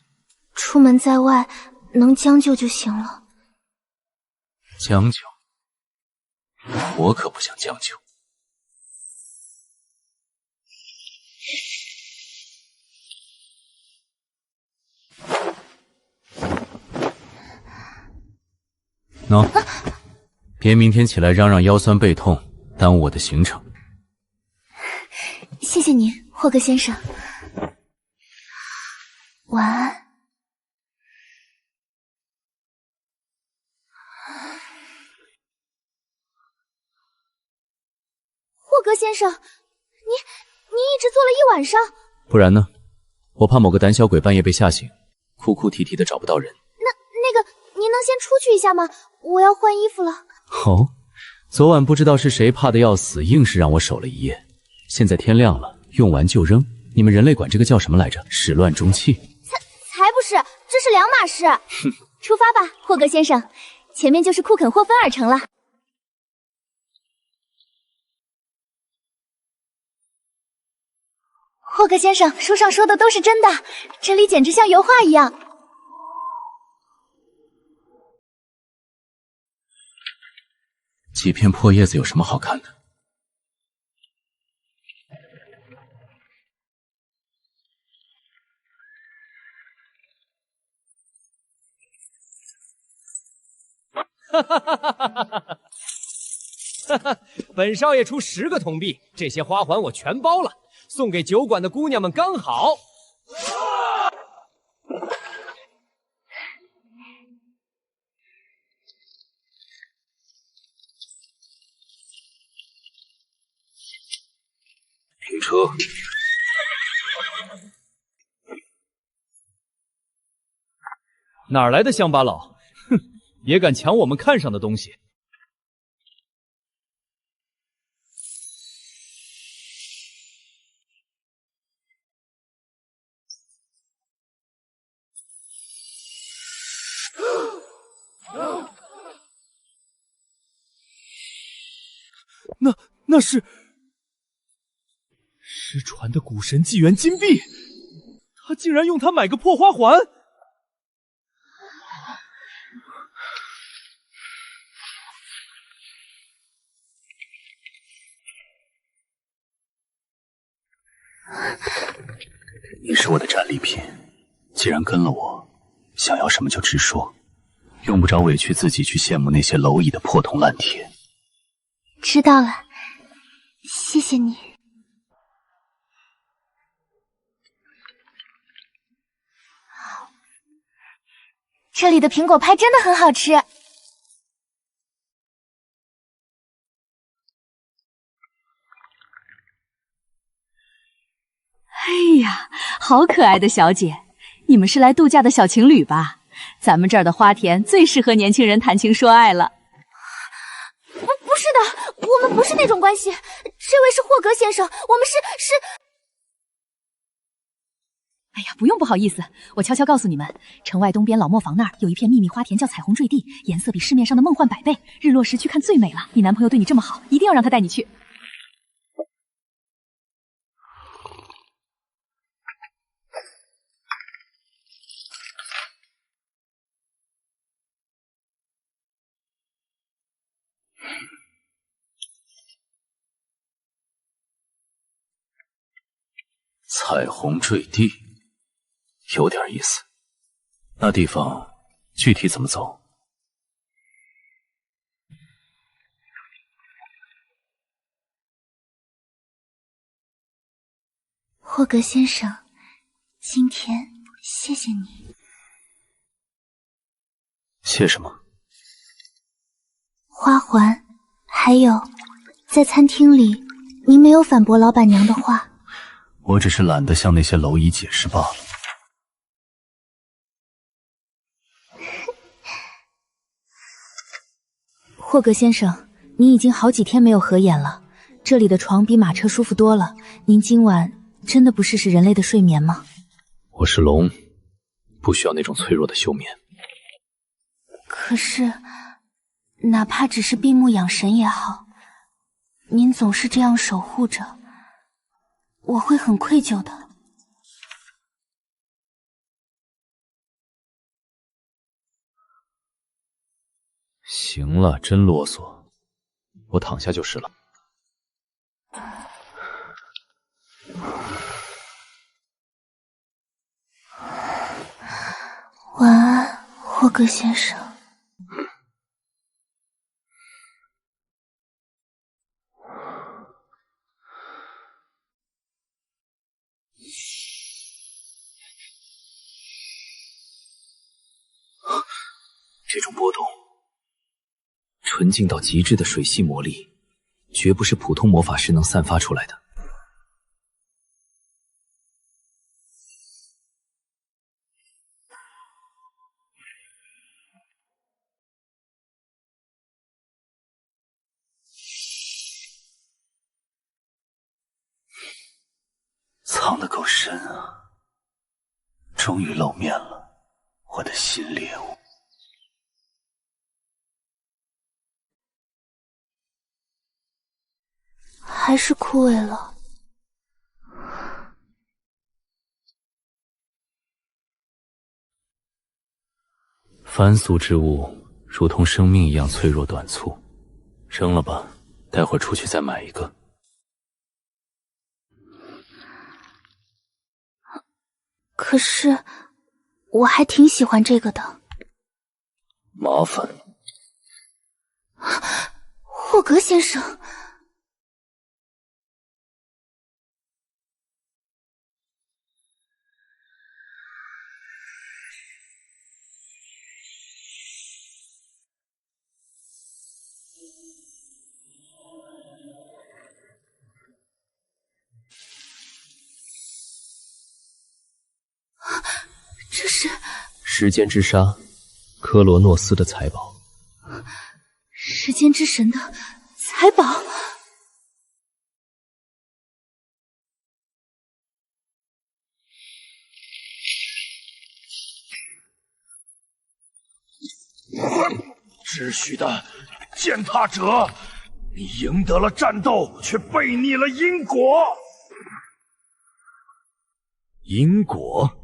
出门在外，能将就就行了。将就？我可不想将就。喏，别明天起来嚷嚷腰酸背痛，耽误我的行程。谢谢您，霍格先生。晚安。霍格先生，您一直坐了1晚上。不然呢？我怕某个胆小鬼半夜被吓醒，哭哭啼啼的找不到人。那个，您能先出去一下吗？我要换衣服了。哦，昨晚不知道是谁怕得要死，硬是让我守了一夜。现在天亮了，用完就扔。你们人类管这个叫什么来着？始乱终弃。才不是，这是两码事。哼，出发吧，霍格先生，前面就是库肯霍芬尔城了。霍格先生，书上说的都是真的，这里简直像油画一样。几片破叶子有什么好看的？哈哈哈哈哈！哈哈，本少爷出10个铜币，这些花环我全包了，送给酒馆的姑娘们刚好。停车！哪来的乡巴佬？哼，也敢抢我们看上的东西！那是失传的古神纪元金币，他竟然用它买个破花环！你是我的战利品，既然跟了我，想要什么就直说，用不着委屈自己去羡慕那些蝼蚁的破铜烂铁。知道了，谢谢你。这里的苹果派真的很好吃。哎呀，好可爱的小姐，你们是来度假的小情侣吧？咱们这儿的花田最适合年轻人谈情说爱了。不是的，我们不是那种关系。这位是霍格先生，我们是。哎呀，不用不好意思，我悄悄告诉你们，城外东边老磨坊那儿有一片秘密花田，叫彩虹坠地，颜色比市面上的梦幻100倍，日落时去看最美了。你男朋友对你这么好，一定要让他带你去。彩虹坠地，有点意思。那地方具体怎么走？霍格先生，今天谢谢你。谢什么？花环，还有，在餐厅里，您没有反驳老板娘的话。我只是懒得向那些蝼蚁解释罢了。霍格先生，您已经好几天没有合眼了，这里的床比马车舒服多了。您今晚真的不试试人类的睡眠吗？我是龙，不需要那种脆弱的休眠。可是，哪怕只是闭目养神也好，您总是这样守护着，我会很愧疚的。行了，真啰嗦，我躺下就是了。晚安，霍格先生。这种波动，纯净到极致的水系魔力，绝不是普通魔法师能散发出来的。藏得够深啊！终于露面了，我的新猎物。还是枯萎了。凡俗之物，如同生命一样脆弱短促，扔了吧，待会儿出去再买一个。可是，我还挺喜欢这个的。麻烦。霍格先生。这是时间之沙，科罗诺斯的财宝。时间之神的财宝。秩序的践踏者，你赢得了战斗，却背逆了因果。因果？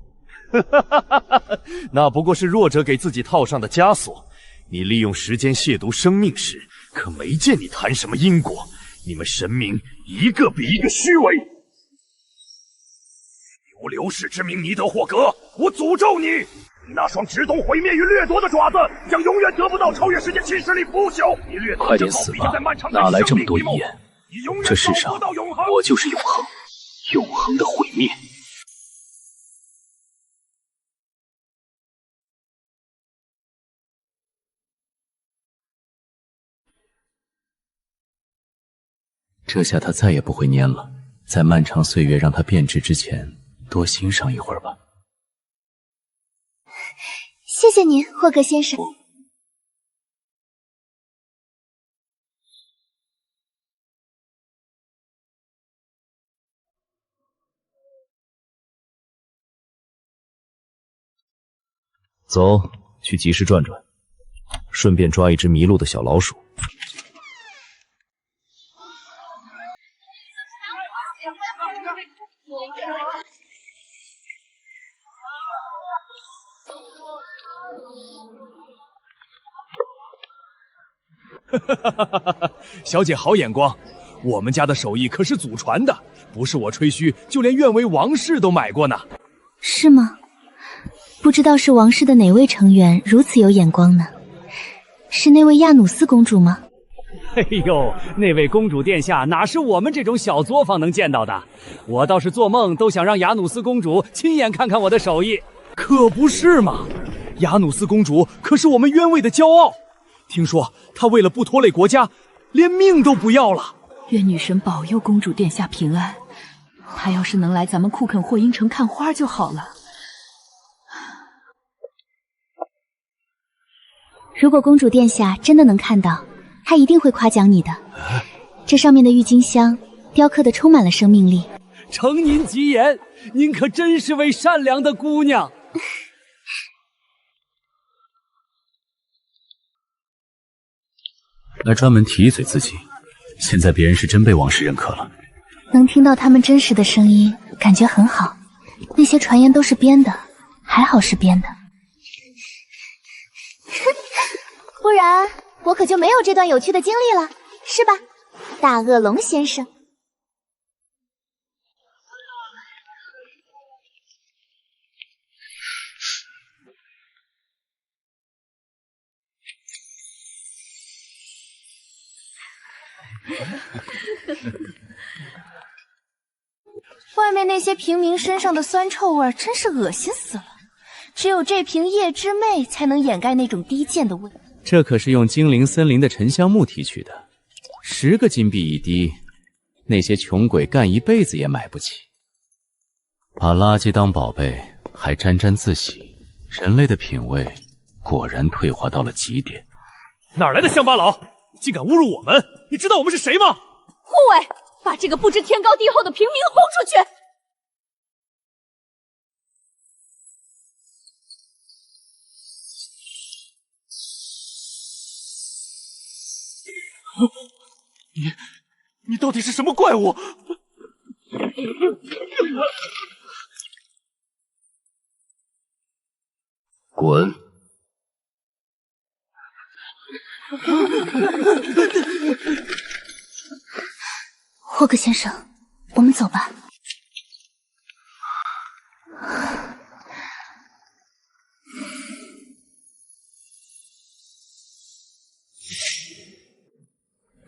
那不过是弱者给自己套上的枷锁。你利用时间亵渎生命时，可没见你谈什么因果。你们神明一个比一个虚伪。有流逝之名尼德霍格，我诅咒你！你那双直懂毁灭与掠夺的爪子，将永远得不到超越时间侵蚀力不朽。你掠夺快点死吧！哪来这么多遗言？这世上，我就是永恒，永恒的毁灭。这下他再也不会粘了。在漫长岁月让他变质之前，多欣赏一会儿吧。谢谢您，霍格先生。走，去集市转转，顺便抓一只迷路的小老鼠。小姐好眼光，我们家的手艺可是祖传的，不是我吹嘘，就连愿为王氏都买过呢。是吗？不知道是王室的哪位成员如此有眼光呢？是那位亚努斯公主吗？哎呦，那位公主殿下哪是我们这种小作坊能见到的？我倒是做梦都想让雅努斯公主亲眼看看我的手艺。可不是嘛，雅努斯公主可是我们鸢卫的骄傲。听说她为了不拖累国家，连命都不要了。愿女神保佑公主殿下平安。她要是能来咱们库肯霍因城看花就好了。如果公主殿下真的能看到，她一定会夸奖你的。这上面的郁金香雕刻的充满了生命力。承您吉言，您可真是位善良的姑娘。来专门提一嘴自己，现在别人是真被王室认可了。能听到他们真实的声音，感觉很好。那些传言都是编的，还好是编的。不然我可就没有这段有趣的经历了，是吧，大恶龙先生？外面那些平民身上的酸臭味真是恶心死了，只有这瓶夜之魅才能掩盖那种低贱的味。这可是用精灵森林的沉香木提取的，10个金币一滴，那些穷鬼干一辈子也买不起。把垃圾当宝贝，还沾沾自喜，人类的品味果然退化到了极点。哪来的乡巴佬，竟敢侮辱我们？你知道我们是谁吗？护卫，把这个不知天高地厚的平民轰出去！你到底是什么怪物？滚！霍克先生，我们走吧。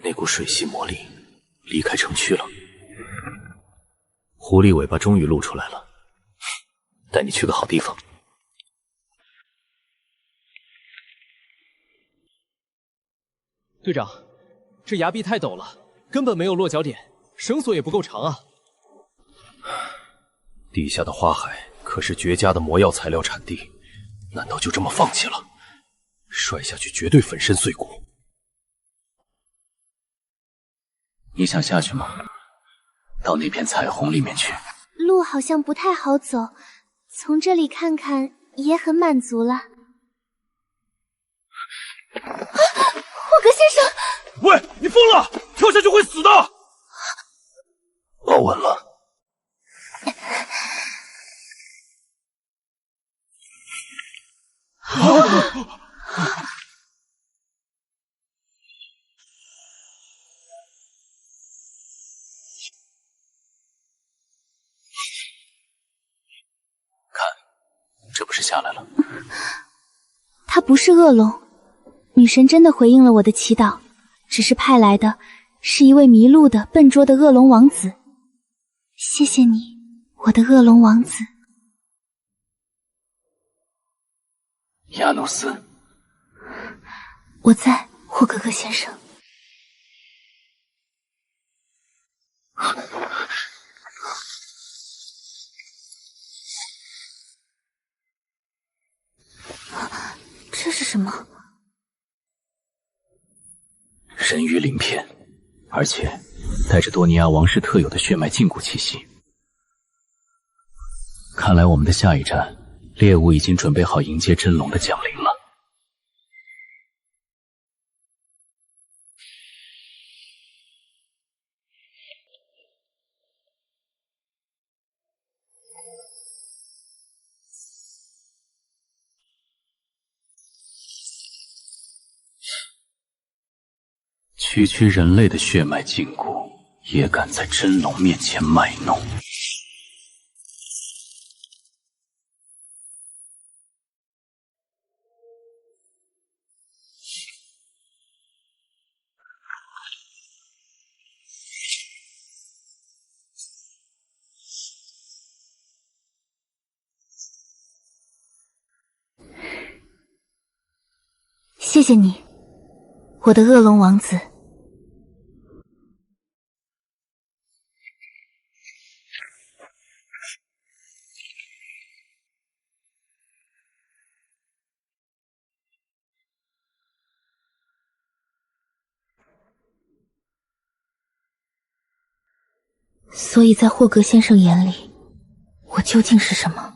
那股水系魔力离开城区了，狐狸尾巴终于露出来了，带你去个好地方。队长，这崖壁太陡了，根本没有落脚点，绳索也不够长啊。地下的花海可是绝佳的魔药材料产地，难道就这么放弃了？摔下去绝对粉身碎骨。你想下去吗？到那片彩虹里面去。路好像不太好走，从这里看看也很满足了。霍格先生，喂，你疯了！跳下去会死的。抱稳了。这不是下来了？他不是恶龙，女神真的回应了我的祈祷，只是派来的是一位迷路的笨拙的恶龙王子。谢谢你，我的恶龙王子。亚努斯，我在，霍格格先生。这是什么？人鱼鳞片，而且带着多尼亚王室特有的血脉禁锢气息。看来我们的下一站猎物已经准备好迎接真龙的降临了。区区人类的血脉筋骨，也敢在真龙面前卖弄？谢谢你，我的恶龙王子。所以在霍格先生眼里，我究竟是什么？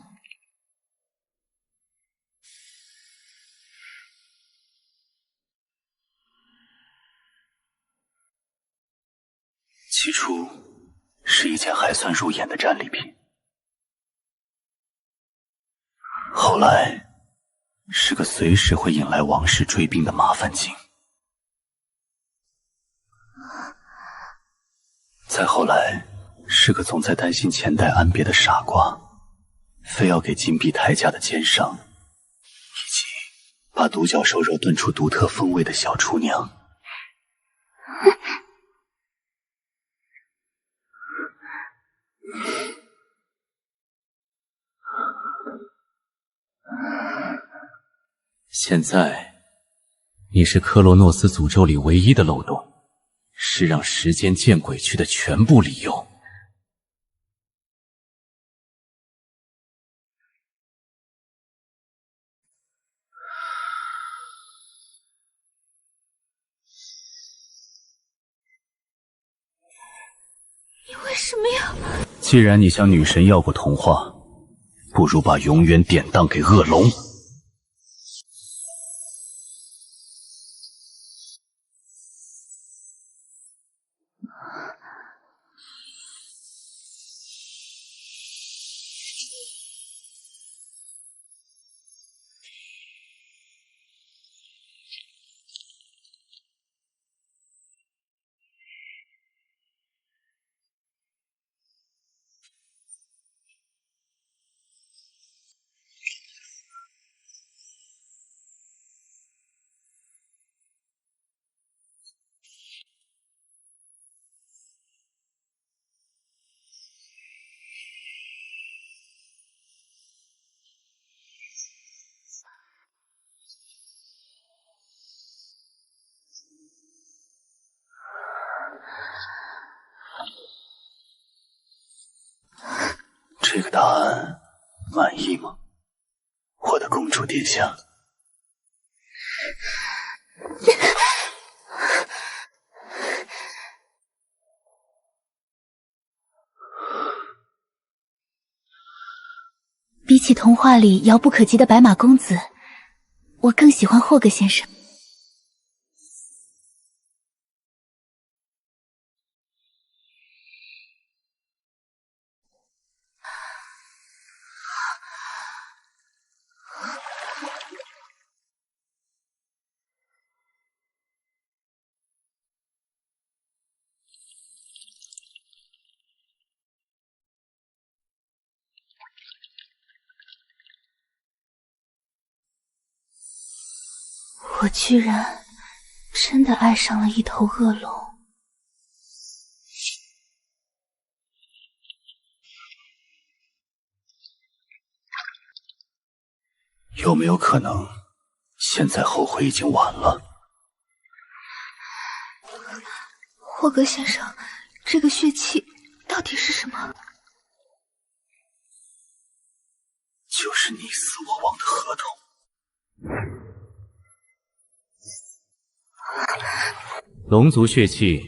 起初是一件还算入眼的战利品，后来是个随时会引来王室追兵的麻烦精，再后来是个总在担心前代安别的傻瓜，非要给金币抬价的奸商，以及把独角兽肉炖出独特风味的小厨娘。现在，你是克罗诺斯诅咒里唯一的漏洞，是让时间见鬼去的全部理由。你为什么要？既然你向女神要过童话，不如把永远典当给恶龙。这个答案满意吗，我的公主殿下？比起童话里遥不可及的白马公子，我更喜欢霍格先生。我居然真的爱上了一头恶龙。有没有可能，现在后悔已经晚了？霍格先生，这个血气到底是什么？就是你死我亡的合同。龙族血气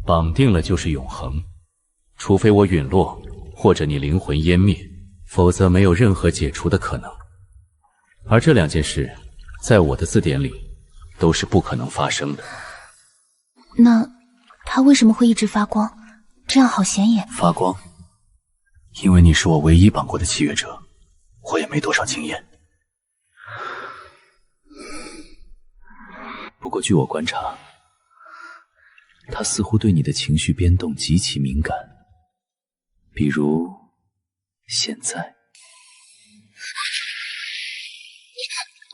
绑定了就是永恒，除非我陨落，或者你灵魂湮灭，否则没有任何解除的可能。而这两件事，在我的字典里都是不可能发生的。那它为什么会一直发光？这样好显眼。发光，因为你是我唯一绑过的契约者，我也没多少经验。不过据我观察，他似乎对你的情绪变动极其敏感，比如现在。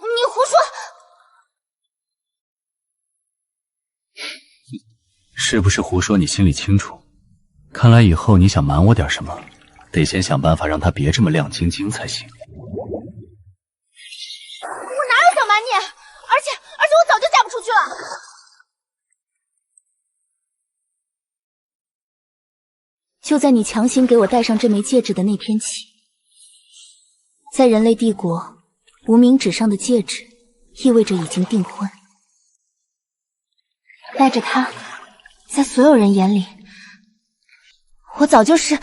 你胡说！是不是胡说？你心里清楚。看来以后你想瞒我点什么，得先想办法让他别这么亮晶晶才行。我哪有想瞒你？而且我早就嫁不出去了。就在你强行给我戴上这枚戒指的那天起，在人类帝国，无名指上的戒指意味着已经订婚。带着它，在所有人眼里，我早就是……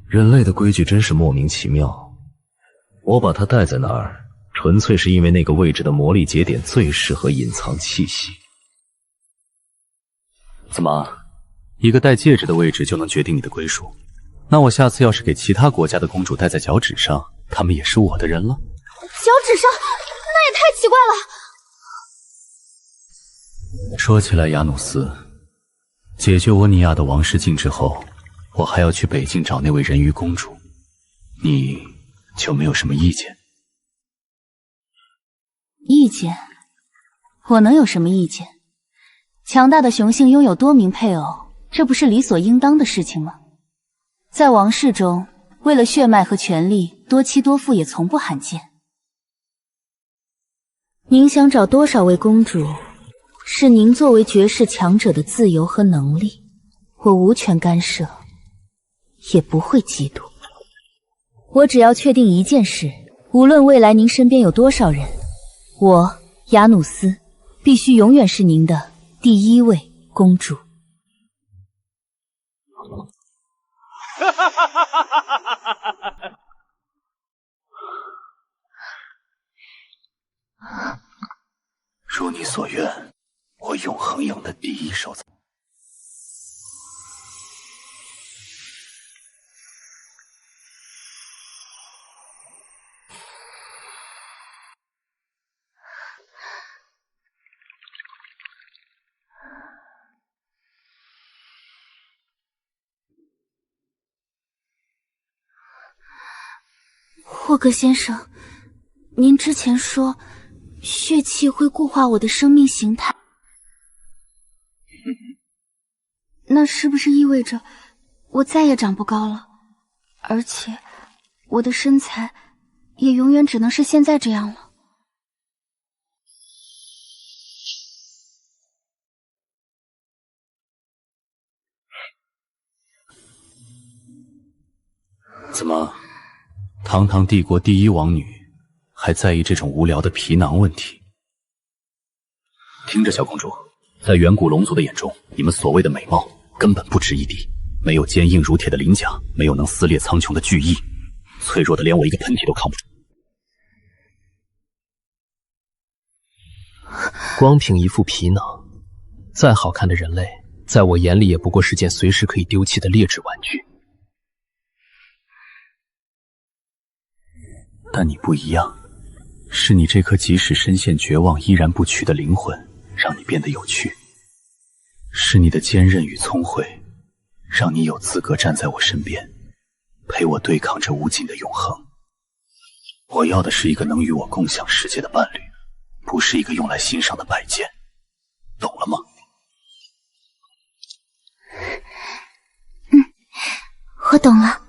人类的规矩真是莫名其妙。我把它戴在那儿，纯粹是因为那个位置的魔力节点最适合隐藏气息。怎么，一个戴戒指的位置就能决定你的归属？那我下次要是给其他国家的公主戴在脚趾上，她们也是我的人了？脚趾上，那也太奇怪了。说起来，雅努斯，解救我尼亚的王室镜之后，我还要去北境找那位人鱼公主，你就没有什么意见？意见？我能有什么意见？强大的雄性拥有多名配偶，这不是理所应当的事情吗？在王室中，为了血脉和权力，多妻多妇也从不罕见。您想找多少位公主，是您作为绝世强者的自由和能力，我无权干涉，也不会嫉妒。我只要确定一件事，无论未来您身边有多少人，我雅努斯必须永远是您的第一位公主。如你所愿，我永恒营的第一收藏。霍格先生，您之前说血气会固化我的生命形态，那是不是意味着我再也长不高了？而且我的身材也永远只能是现在这样了？怎么，堂堂帝国第一王女还在意这种无聊的皮囊问题？听着，小公主，在远古龙族的眼中，你们所谓的美貌根本不值一提，没有坚硬如铁的鳞甲，没有能撕裂苍穹的巨翼，脆弱的连我一个喷嚏都扛不住。光凭一副皮囊，再好看的人类，在我眼里也不过是件随时可以丢弃的劣质玩具。但你不一样，是你这颗即使深陷绝望依然不屈的灵魂，让你变得有趣；是你的坚韧与聪慧，让你有资格站在我身边，陪我对抗这无尽的永恒。我要的是一个能与我共享世界的伴侣，不是一个用来欣赏的摆件，懂了吗？我懂了。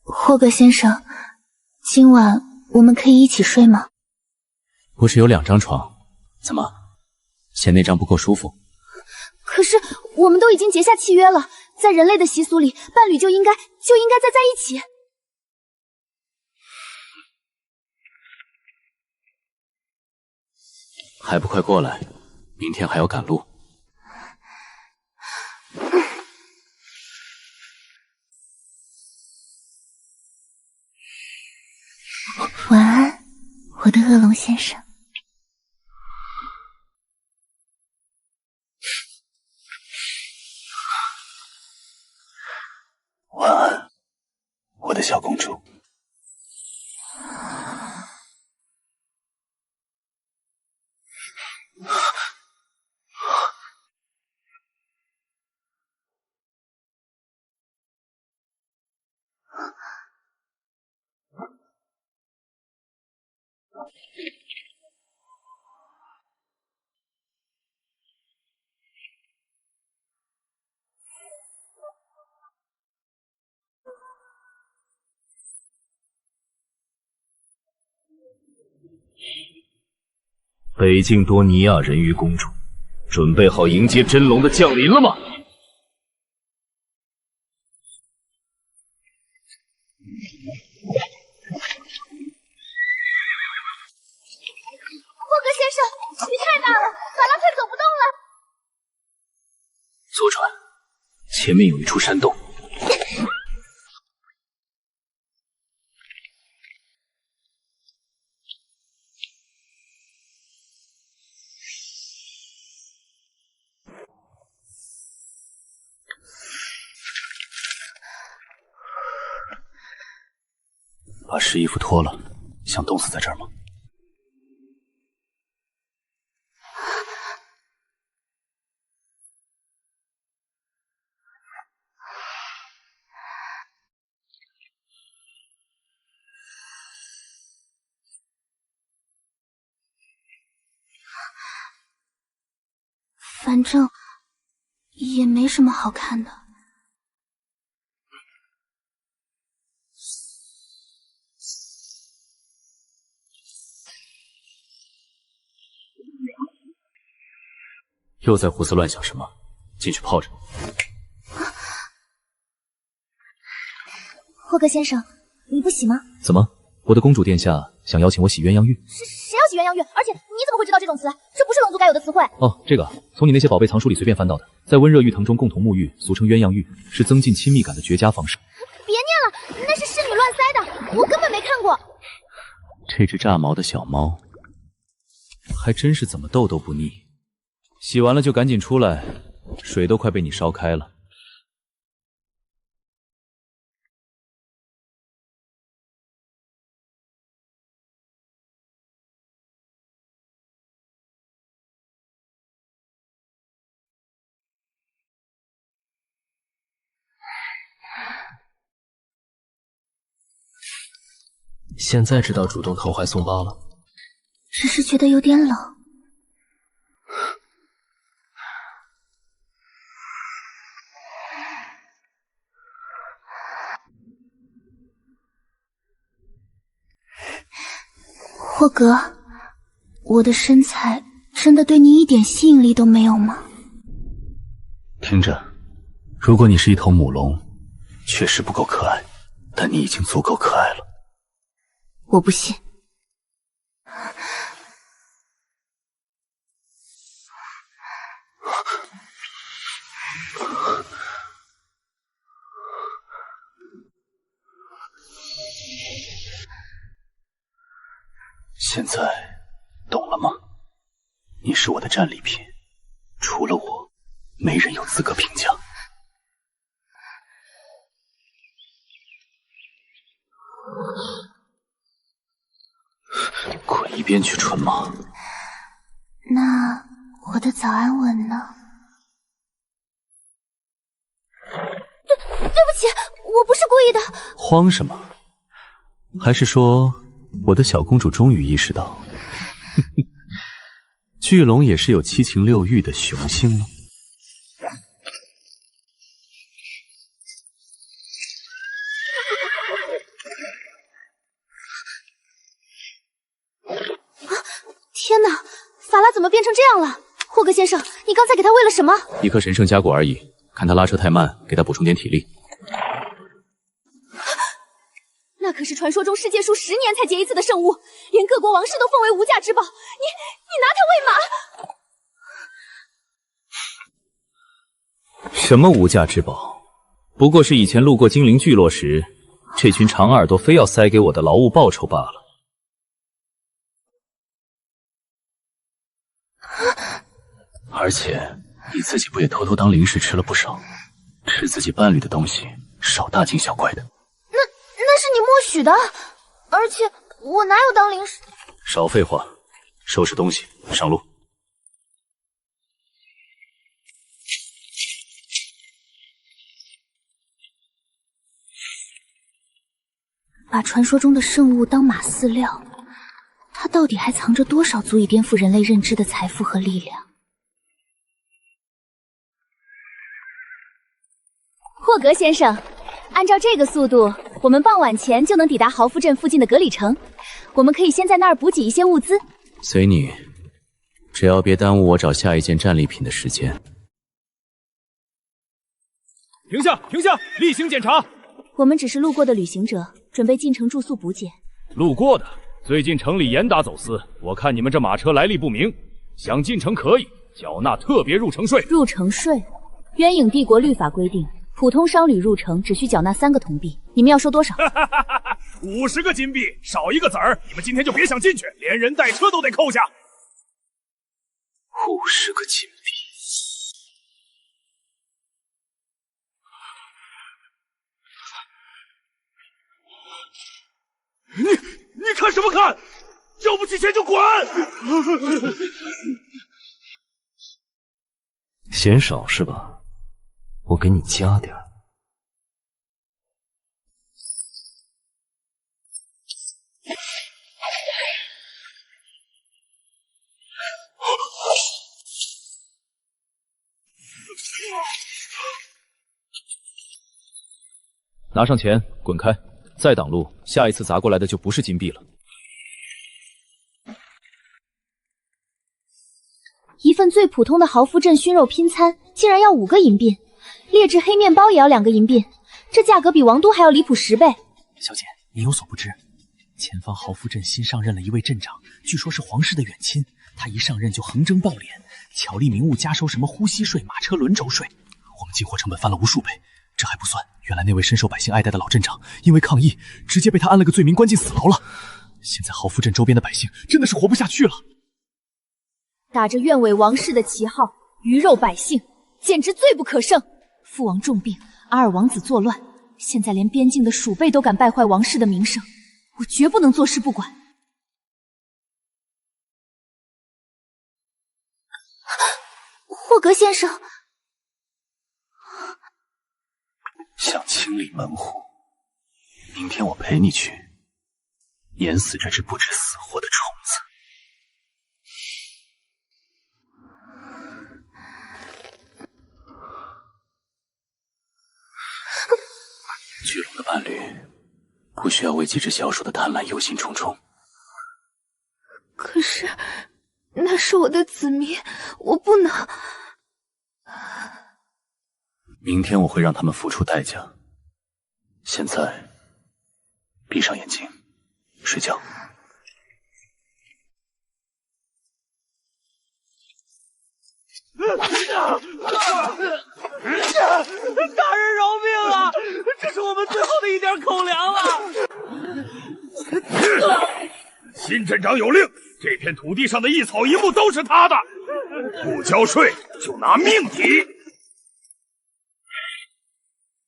霍格先生，今晚我们可以一起睡吗？不是有2张床，怎么，嫌那张不够舒服？可是我们都已经结下契约了，在人类的习俗里，伴侣就应该再在一起。还不快过来，明天还要赶路。晚安，我的恶龙先生。晚安，我的小公主。北境多尼亚人鱼公主，准备好迎接真龙的降临了吗？霍格先生，雨太大了，法拉快走不动了。左转，前面有一处山洞。把湿衣服脱了，想冻死在这儿吗？反正也没什么好看的。又在胡思乱想什么？进去泡着。霍格先生，你不洗吗？怎么，我的公主殿下想邀请我洗鸳鸯浴？谁要洗鸳鸯浴？而且你怎么会知道这种词？这不是龙族该有的词汇。哦，这个从你那些宝贝藏书里随便翻到的。在温热浴藤中共同沐浴，俗称鸳鸯浴，是增进亲密感的绝佳方式。别念了，那是侍女乱塞的，我根本没看过。这只炸毛的小猫，还真是怎么逗都不腻。洗完了就赶紧出来，水都快被你烧开了。现在知道主动投怀送抱了，只是觉得有点冷。霍格，我的身材真的对你一点吸引力都没有吗？听着，如果你是一头母龙，确实不够可爱，但你已经足够可爱了。我不信。现在懂了吗？你是我的战利品，除了我，没人有资格评价。滚一边去，蠢马！那我的早安吻呢？对不起，我不是故意的。慌什么？还是说我的小公主终于意识到，巨龙也是有七情六欲的雄性吗？天哪，法拉怎么变成这样了？霍格先生，你刚才给他喂了什么？一颗神圣浆果而已，看他拉扯太慢，给他补充点体力。那可是传说中世界树10年才结一次的圣物，连各国王室都奉为无价之宝。你拿它喂马？什么无价之宝？不过是以前路过精灵聚落时，这群长耳朵非要塞给我的劳务报酬罢了。而且你自己不也偷偷当零食吃了不少？吃自己伴侣的东西，少大惊小怪的。那是你默许的，而且我哪有当零食？少废话，收拾东西，上路。把传说中的圣物当马饲料，它到底还藏着多少足以颠覆人类认知的财富和力量？霍格先生，按照这个速度，我们傍晚前就能抵达豪夫镇附近的格里城。我们可以先在那儿补给一些物资。随你，只要别耽误我找下一件战利品的时间。停下，停下，例行检查。我们只是路过的旅行者，准备进城住宿补给。路过的，最近城里严打走私，我看你们这马车来历不明，想进城可以缴纳特别入城税。入城税，渊影帝国律法规定。普通商旅入城只需缴纳3个铜币，你们要收多少？50个金币，少1个子儿，你们今天就别想进去，连人带车都得扣下。50个金币。你看什么看？交不起钱就滚！嫌少是吧？我给你加点儿。拿上钱，滚开！再挡路，下一次砸过来的就不是金币了。一份最普通的豪夫镇熏肉拼餐，竟然要5个银币。劣质黑面包也要2个银币，这价格比王都还要离谱10倍。小姐，你有所不知，前方豪夫镇新上任了一位镇长，据说是皇室的远亲。他一上任就横征暴敛，巧立名目加收什么呼吸税、马车轮轴税，我们进货成本翻了无数倍。这还不算，原来那位深受百姓爱戴的老镇长，因为抗议，直接被他安了个罪名，关进死牢了。现在豪夫镇周边的百姓真的是活不下去了。打着愿为王室的旗号，鱼肉百姓，简直罪不可胜。父王重病，阿尔王子作乱，现在连边境的鼠辈都敢败坏王室的名声，我绝不能坐视不管。霍格先生，想清理门户，明天我陪你去，碾死这只不知死活的虫子。巨龙的伴侣不需要为几只小鼠的贪婪忧心忡忡。可是那是我的子民，我不能。明天我会让他们付出代价。现在闭上眼睛，睡觉。大人饶命啊！这是我们最后的一点口粮了。新镇长有令，这片土地上的一草一木都是他的，不交税就拿命抵。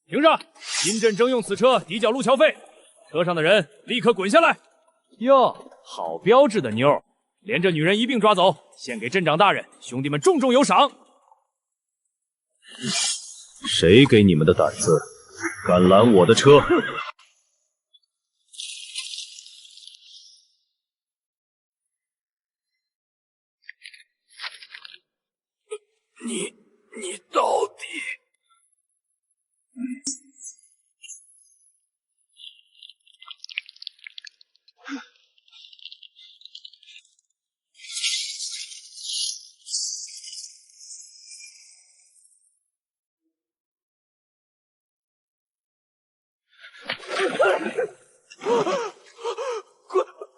停着！新镇征用此车抵缴路桥费，车上的人立刻滚下来。哟，好标致的妞，连这女人一并抓走，献给镇长大人，兄弟们重重有赏。谁给你们的胆子，敢拦我的车？你到底……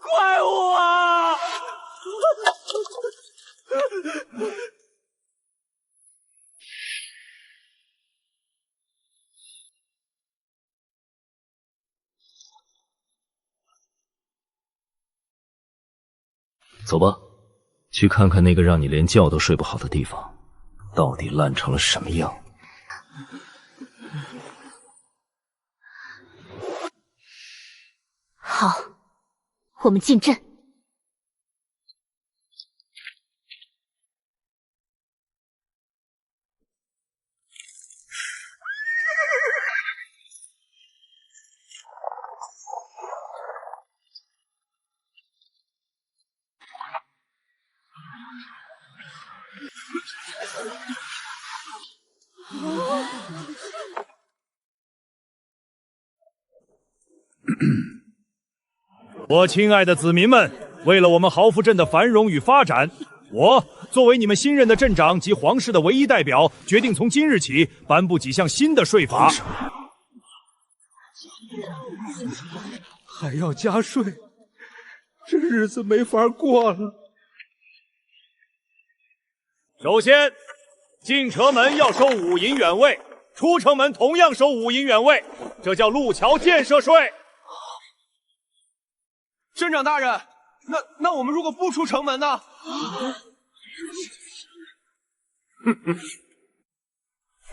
怪物啊！走吧，去看看那个让你连觉都睡不好的地方，到底烂成了什么样。好，我们进阵。我亲爱的子民们，为了我们豪福镇的繁荣与发展，我作为你们新任的镇长及皇室的唯一代表，决定从今日起颁布几项新的税法。还要加税，这日子没法过了。首先，进城门要收5银原位，出城门同样收5银原位，这叫路桥建设税。镇长大人，那我们如果不出城门呢？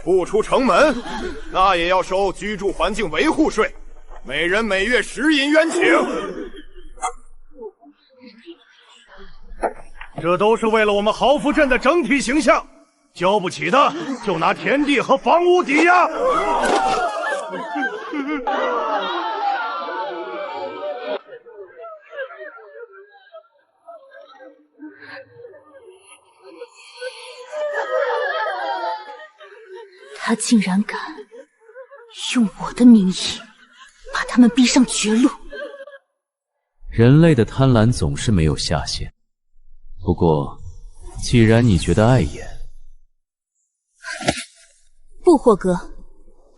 不出城门，那也要收居住环境维护税，每人每月10银元请。这都是为了我们豪福镇的整体形象，交不起的就拿田地和房屋抵押。他竟然敢用我的名义把他们逼上绝路！人类的贪婪总是没有下限。不过，既然你觉得碍眼，不，霍格，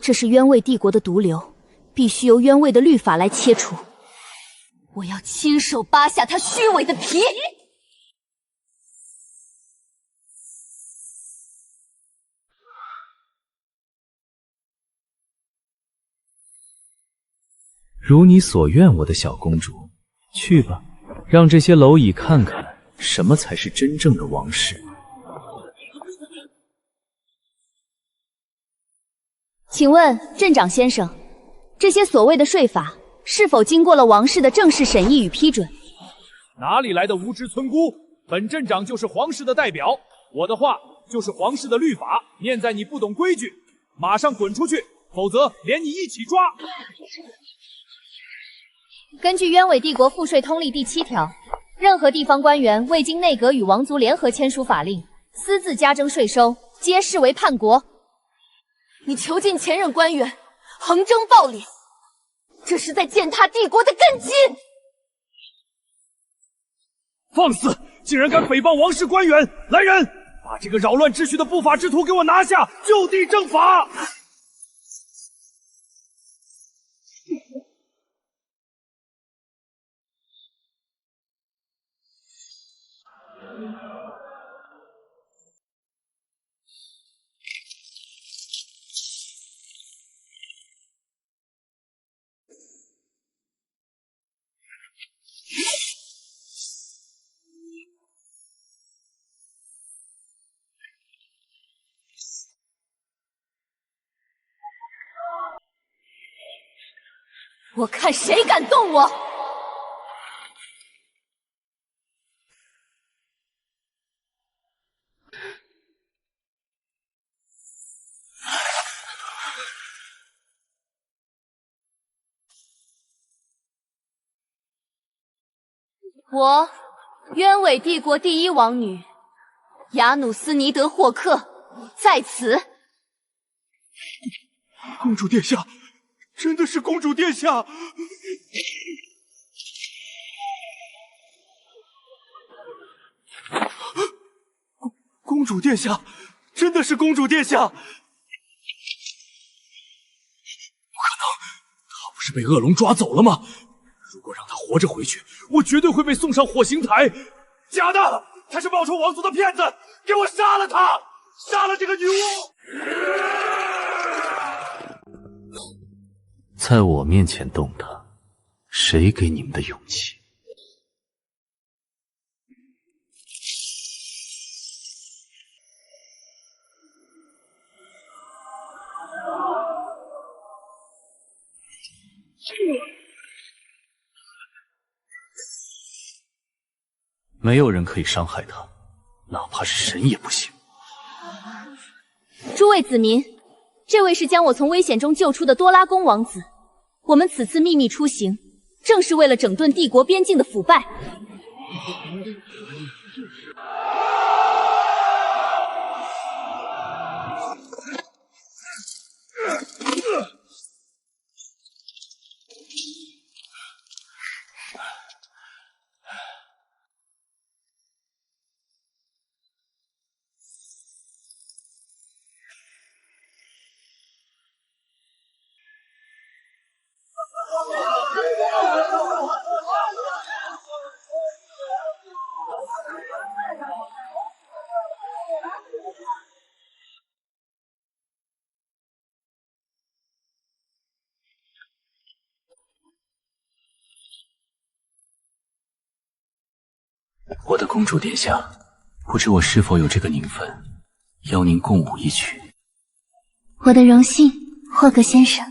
这是渊卫帝国的毒瘤，必须由渊卫的律法来切除。我要亲手扒下他虚伪的皮！如你所愿，我的小公主，去吧，让这些蝼蚁看看什么才是真正的王室。请问镇长先生，这些所谓的税法是否经过了王室的正式审议与批准？哪里来的无知村姑？本镇长就是皇室的代表，我的话就是皇室的律法，念在你不懂规矩，马上滚出去，否则连你一起抓。根据渊伟帝国赋税通例第7条，任何地方官员未经内阁与王族联合签署法令，私自加征税收，皆视为叛国。你囚禁前任官员，横征暴敛，这是在践踏帝国的根基！放肆！竟然敢诽谤王室官员！来人，把这个扰乱秩序的不法之徒给我拿下，就地正法！我看谁敢动我！我，渊伟帝国第一王女雅努斯尼德霍克在此。公主殿下，真的是公主殿下！公主殿下，真的是公主殿下！不可能，她不是被恶龙抓走了吗？如果让他活着回去，我绝对会被送上火刑台。假的，他是报仇王族的骗子，给我杀了他，杀了这个女巫！在我面前动他，谁给你们的勇气？没有人可以伤害他，哪怕是神也不行。诸位子民，这位是将我从危险中救出的多拉宫王子。我们此次秘密出行，正是为了整顿帝国边境的腐败。我的公主殿下，不知我是否有这个名分，邀您共舞一曲。我的荣幸，霍格先生。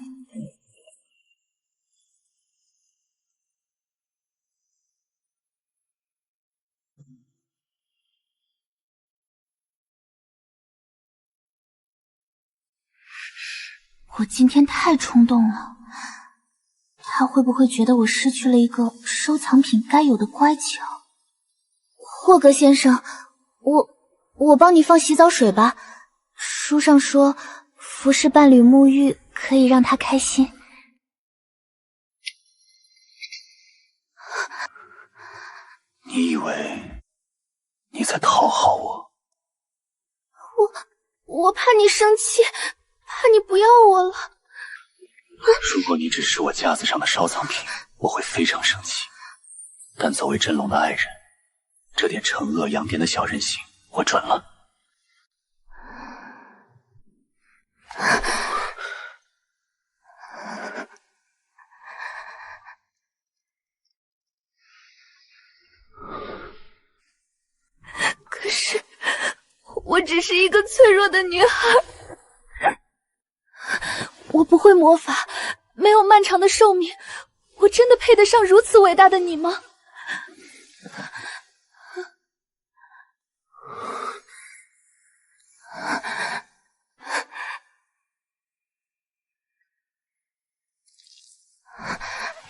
我今天太冲动了，他会不会觉得我失去了一个收藏品该有的乖巧？霍格先生，我帮你放洗澡水吧。书上说，服侍伴侣沐浴可以让他开心。你以为你在讨好我？我怕你生气，怕你不要我了。如果你只是我架子上的收藏品，我会非常生气。但作为真龙的爱人，这点惩恶扬典的小任性，我准了。可是，我只是一个脆弱的女孩，我不会魔法，没有漫长的寿命，我真的配得上如此伟大的你吗？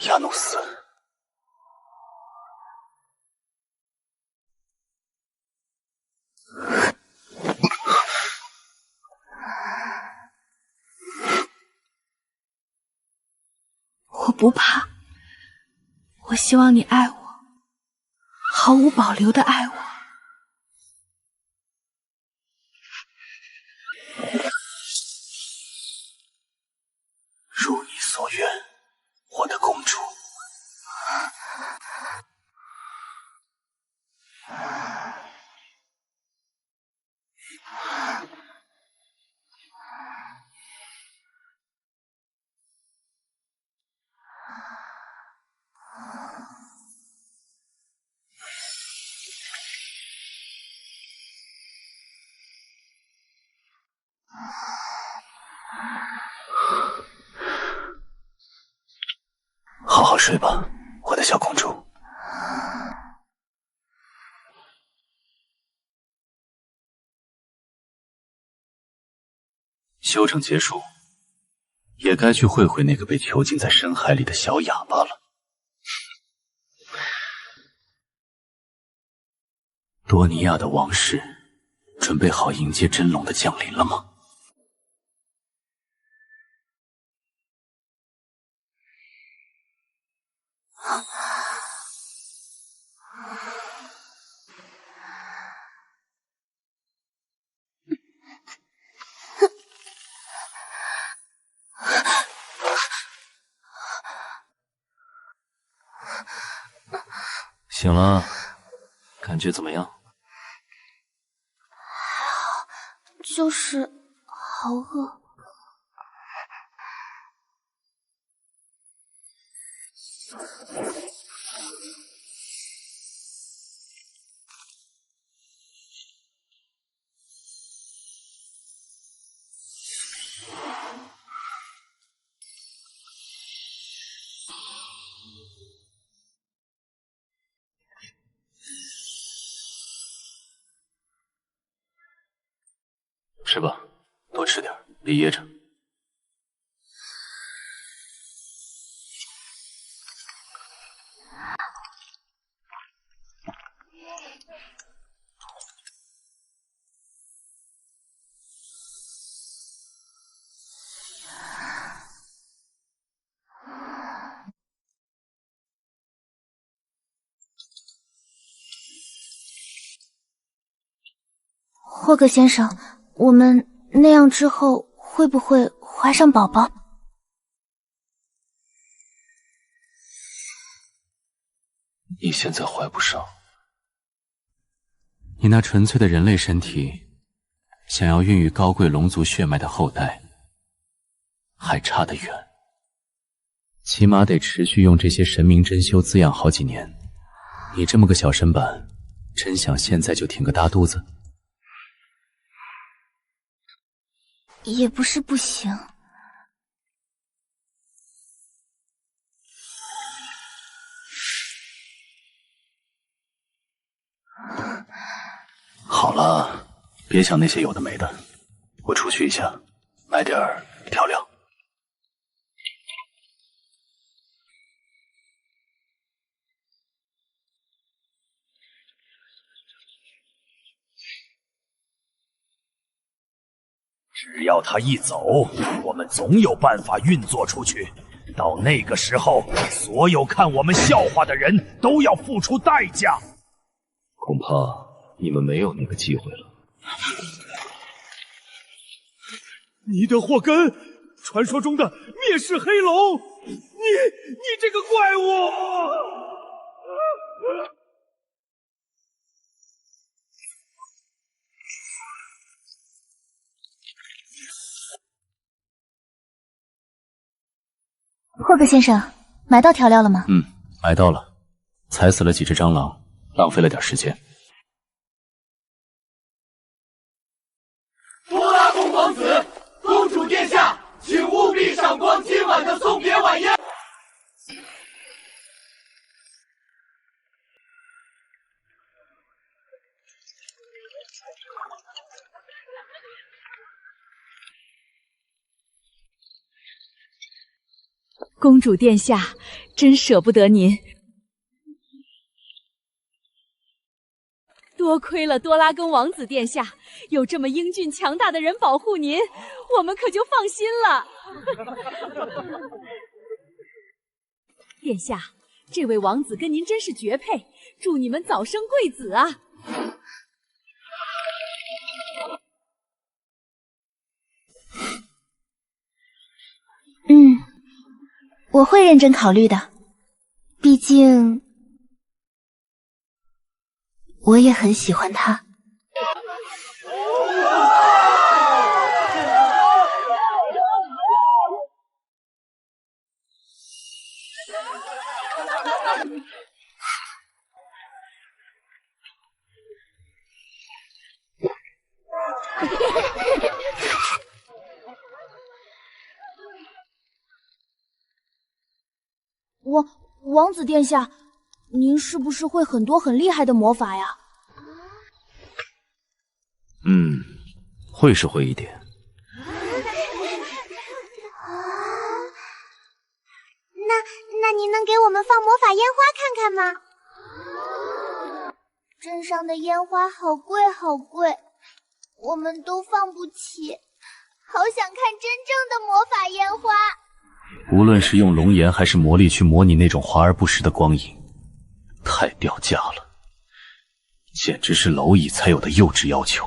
亚努斯，我不怕，我希望你爱我，毫无保留的爱我。如你所愿，我的公主。好好睡吧，我的小公主。修整结束，也该去会会那个被囚禁在深海里的小哑巴了。多尼亚的王室准备好迎接真龙的降临了吗？醒了，感觉怎么样？就是好饿。吃吧，多吃点，别噎着。霍格先生，我们那样之后会不会怀上宝宝？你现在怀不上。你那纯粹的人类身体，想要孕育高贵龙族血脉的后代，还差得远。起码得持续用这些神明珍馐滋养好几年。你这么个小身板，真想现在就挺个大肚子？也不是不行。好了，别想那些有的没的，我出去一下，买点调料。只要他一走，我们总有办法运作出去。到那个时候，所有看我们笑话的人都要付出代价。恐怕你们没有那个机会了。你的祸根，传说中的灭世黑龙，你这个怪物！霍格先生，买到调料了吗？买到了，踩死了几只蟑螂，浪费了点时间。多拉贡王子，公主殿下，请务必赏光今晚的送别晚宴。公主殿下，真舍不得您。多亏了多拉根王子殿下，有这么英俊强大的人保护您，我们可就放心了。殿下，这位王子跟您真是绝配，祝你们早生贵子啊！我会认真考虑的，毕竟我也很喜欢他。王子殿下，您是不是会很多很厉害的魔法呀？会是会一点。那您能给我们放魔法烟花看看吗？镇上的烟花好贵好贵，我们都放不起，好想看真正的魔法烟花。无论是用龙颜还是魔力去模拟那种华而不实的光影，太掉价了，简直是蝼蚁才有的幼稚要求。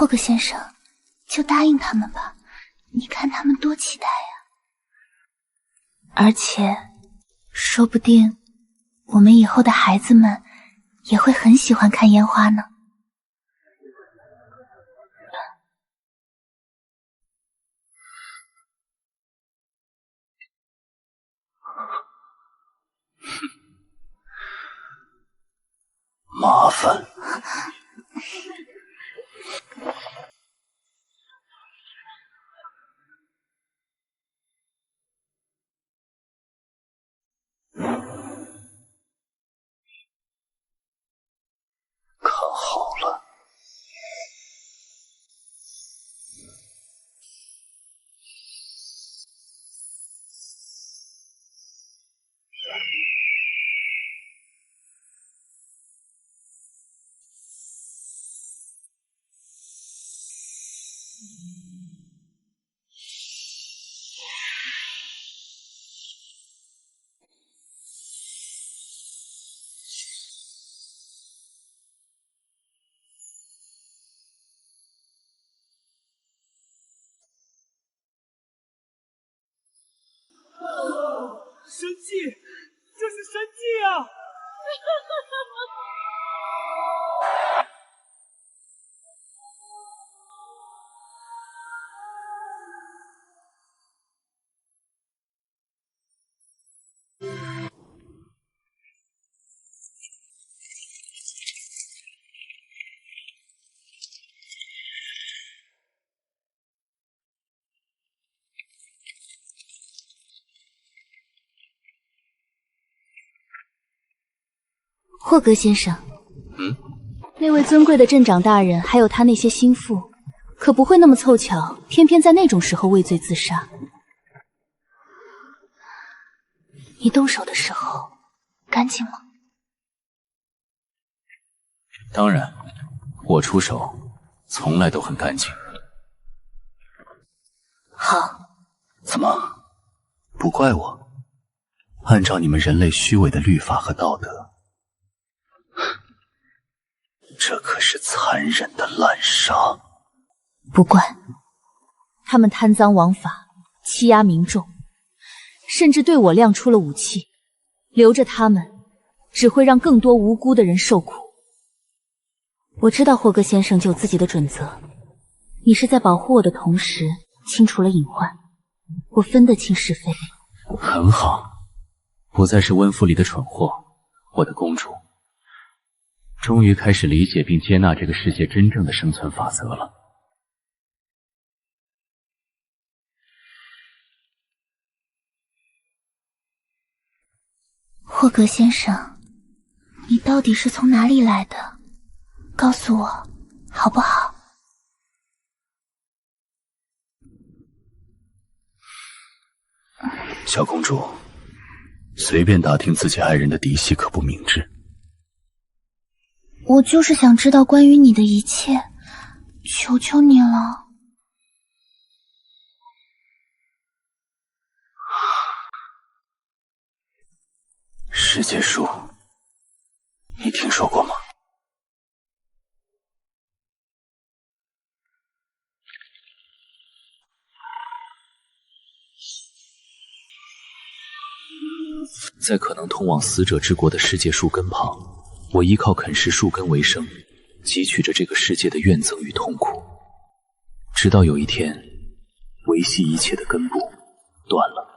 霍格先生，就答应他们吧，你看他们多期待呀！而且，说不定我们以后的孩子们也会很喜欢看烟花呢。麻烦。看好了。神迹，这是神迹啊！霍格先生，那位尊贵的镇长大人，还有他那些心腹，可不会那么凑巧，偏偏在那种时候畏罪自杀。你动手的时候，干净吗？当然，我出手从来都很干净。好。怎么，不怪我？按照你们人类虚伪的律法和道德，这可是残忍的滥杀。不怪，他们贪赃枉法，欺压民众，甚至对我亮出了武器。留着他们，只会让更多无辜的人受苦。我知道霍格先生就有自己的准则，你是在保护我的同时，清除了隐患。我分得清是非。很好，不再是温府里的蠢货，我的公主。终于开始理解并接纳这个世界真正的生存法则了。霍格先生，你到底是从哪里来的？告诉我，好不好？小公主，随便打听自己爱人的底细可不明智。我就是想知道关于你的一切，求求你了。世界树，你听说过吗？在可能通往死者之国的世界树根旁，我依靠啃食树根为生，汲取着这个世界的怨憎与痛苦，直到有一天，维系一切的根部断了。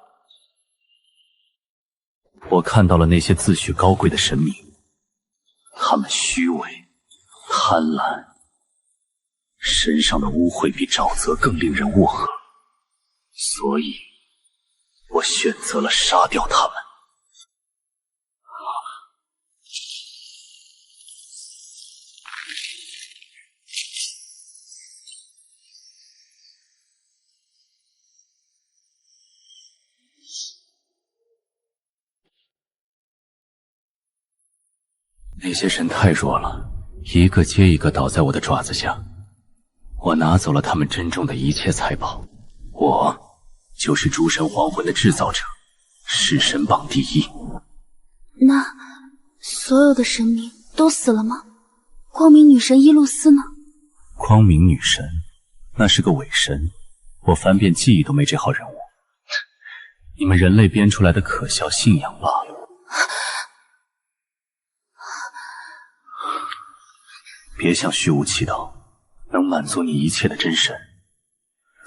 我看到了那些自诩高贵的神明，他们虚伪、贪婪，身上的污秽比沼泽更令人恶恶，所以我选择了杀掉他们。那些神太弱了，一个接一个倒在我的爪子下。我拿走了他们珍重的一切财宝。我就是诸神黄昏的制造者，弑神榜第一。那所有的神明都死了吗？光明女神伊露丝呢？光明女神，那是个伪神，我翻遍记忆都没这号人物。你们人类编出来的可笑信仰罢了。别向虚无祈祷，能满足你一切的真神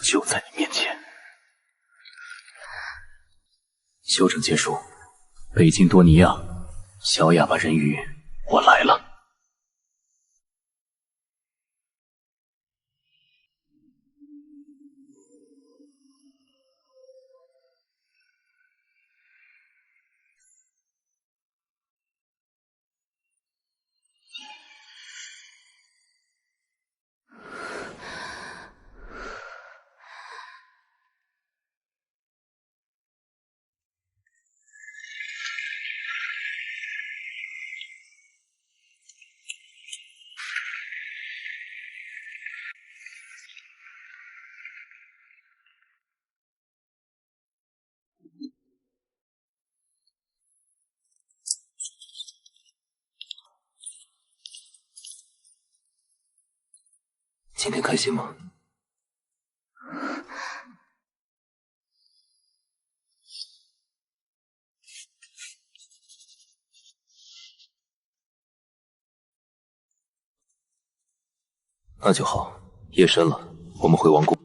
就在你面前。修整结束，北京多尼亚，小哑巴人鱼，我来了。今天开心吗？那就好。夜深了，我们回王宫。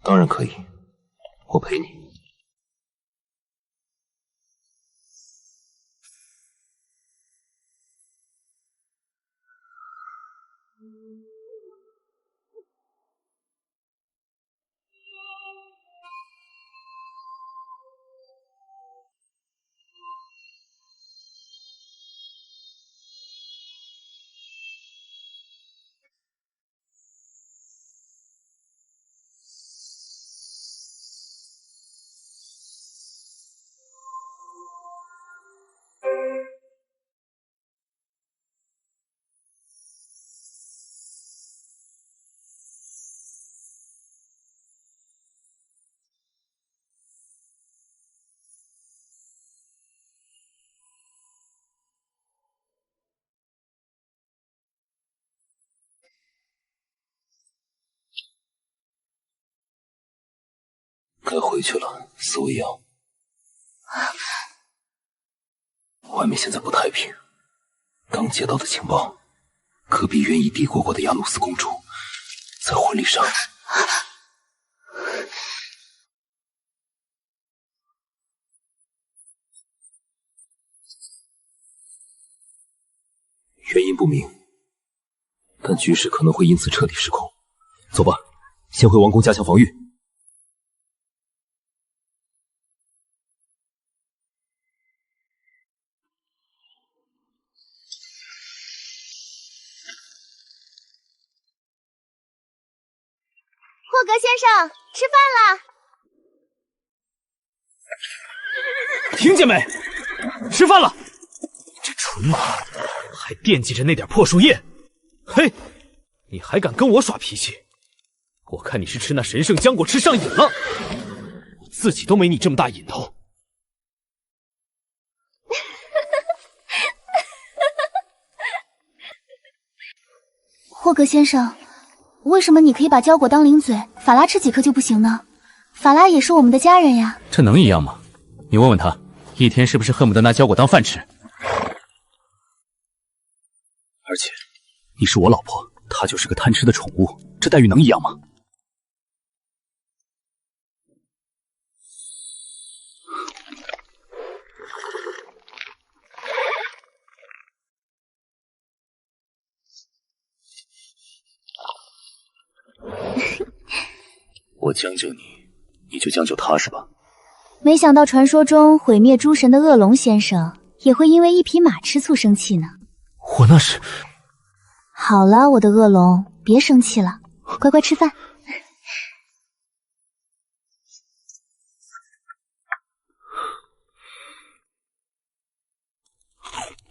当然可以，我陪你。该回去了，斯维扬。外面现在不太平，刚接到的情报，隔壁元夷帝国的雅努斯公主在婚礼上。原因不明，但局势可能会因此彻底失控。走吧，先回王宫加强防御。霍格先生，吃饭啦！听见没？吃饭了！这蠢马还惦记着那点破树叶，嘿，你还敢跟我耍脾气？我看你是吃那神圣浆果吃上瘾了，我自己都没你这么大瘾头。霍格先生，为什么你可以把胶果当零嘴，法拉吃几颗就不行呢？法拉也是我们的家人呀。这能一样吗？你问问他，一天是不是恨不得拿胶果当饭吃？而且，你是我老婆，她就是个贪吃的宠物，这待遇能一样吗？我将就你，你就将就他是吧？没想到传说中毁灭诸神的恶龙先生也会因为一匹马吃醋生气呢。我那是……好了，我的恶龙，别生气了，乖乖吃饭。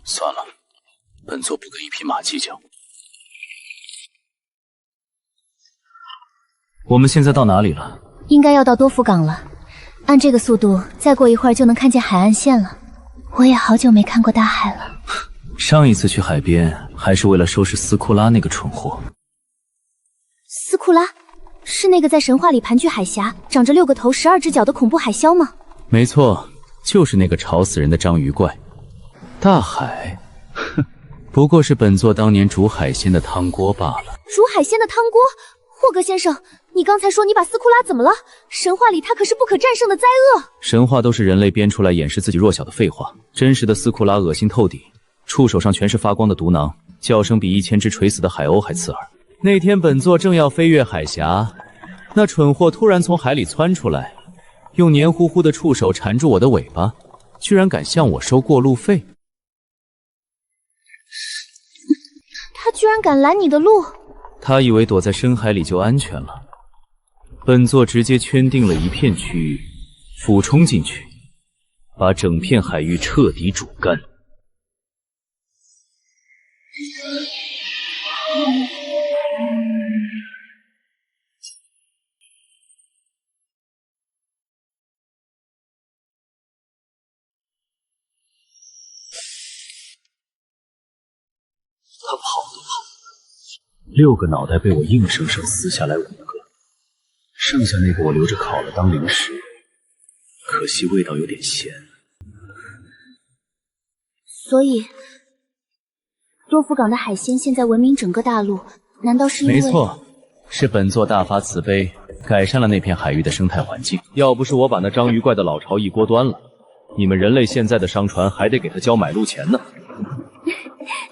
算了，本座不跟一匹马计较。我们现在到哪里了？应该要到多福港了。按这个速度，再过一会儿就能看见海岸线了。我也好久没看过大海了。上一次去海边，还是为了收拾斯库拉那个蠢货。斯库拉，是那个在神话里盘踞海峡、长着6个头、12只脚的恐怖海枭吗？没错，就是那个吵死人的章鱼怪。大海，哼，不过是本座当年煮海鲜的汤锅罢了。煮海鲜的汤锅？霍格先生，你刚才说你把斯库拉怎么了？神话里他可是不可战胜的灾厄。神话都是人类编出来掩饰自己弱小的废话，真实的斯库拉恶心透顶，触手上全是发光的毒囊，叫声比1000只垂死的海鸥还刺耳。那天本座正要飞越海峡，那蠢货突然从海里窜出来，用黏糊糊的触手缠住我的尾巴，居然敢向我收过路费。他居然敢拦你的路！他以为躲在深海里就安全了，本座直接圈定了一片区域，俯冲进去，把整片海域彻底煮干。他跑都跑不了，6个脑袋被我硬生生撕下来5个，剩下那个我留着烤了当零食，可惜味道有点咸。所以，多福港的海鲜现在闻名整个大陆，难道是因为……没错，是本座大发慈悲，改善了那片海域的生态环境。要不是我把那章鱼怪的老巢一锅端了，你们人类现在的商船还得给他交买路钱呢。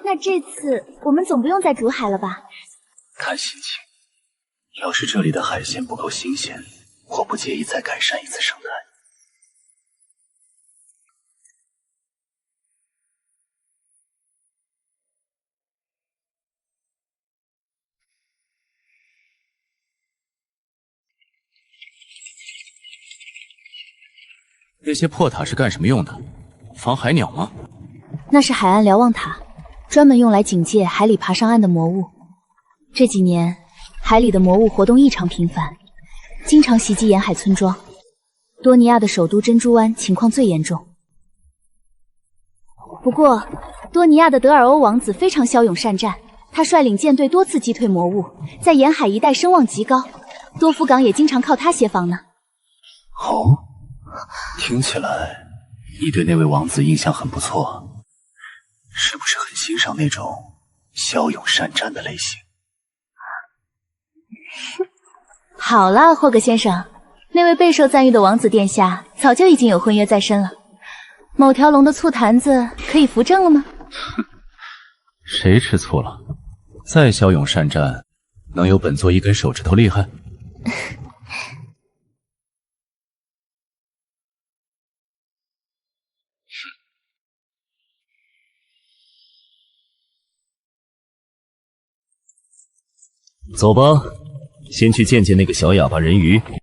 那这次我们总不用再煮海了吧？看心情，要是这里的海鲜不够新鲜，我不介意再改善一次生态。那些破塔是干什么用的？防海鸟吗？那是海岸瞭望塔，专门用来警戒海里爬上岸的魔物。这几年，海里的魔物活动异常频繁，经常袭击沿海村庄。多尼亚的首都珍珠湾情况最严重。不过，多尼亚的德尔欧王子非常骁勇善战，他率领舰队多次击退魔物，在沿海一带声望极高。多福港也经常靠他协防呢。哦，听起来你对那位王子印象很不错，是不是很欣赏那种骁勇善战的类型？好了，霍格先生，那位备受赞誉的王子殿下早就已经有婚约在身了。某条龙的醋坛子可以扶正了吗？谁吃醋了？再骁勇善战，能有本座一根手指头厉害？走吧，先去见见那个小哑巴人鱼。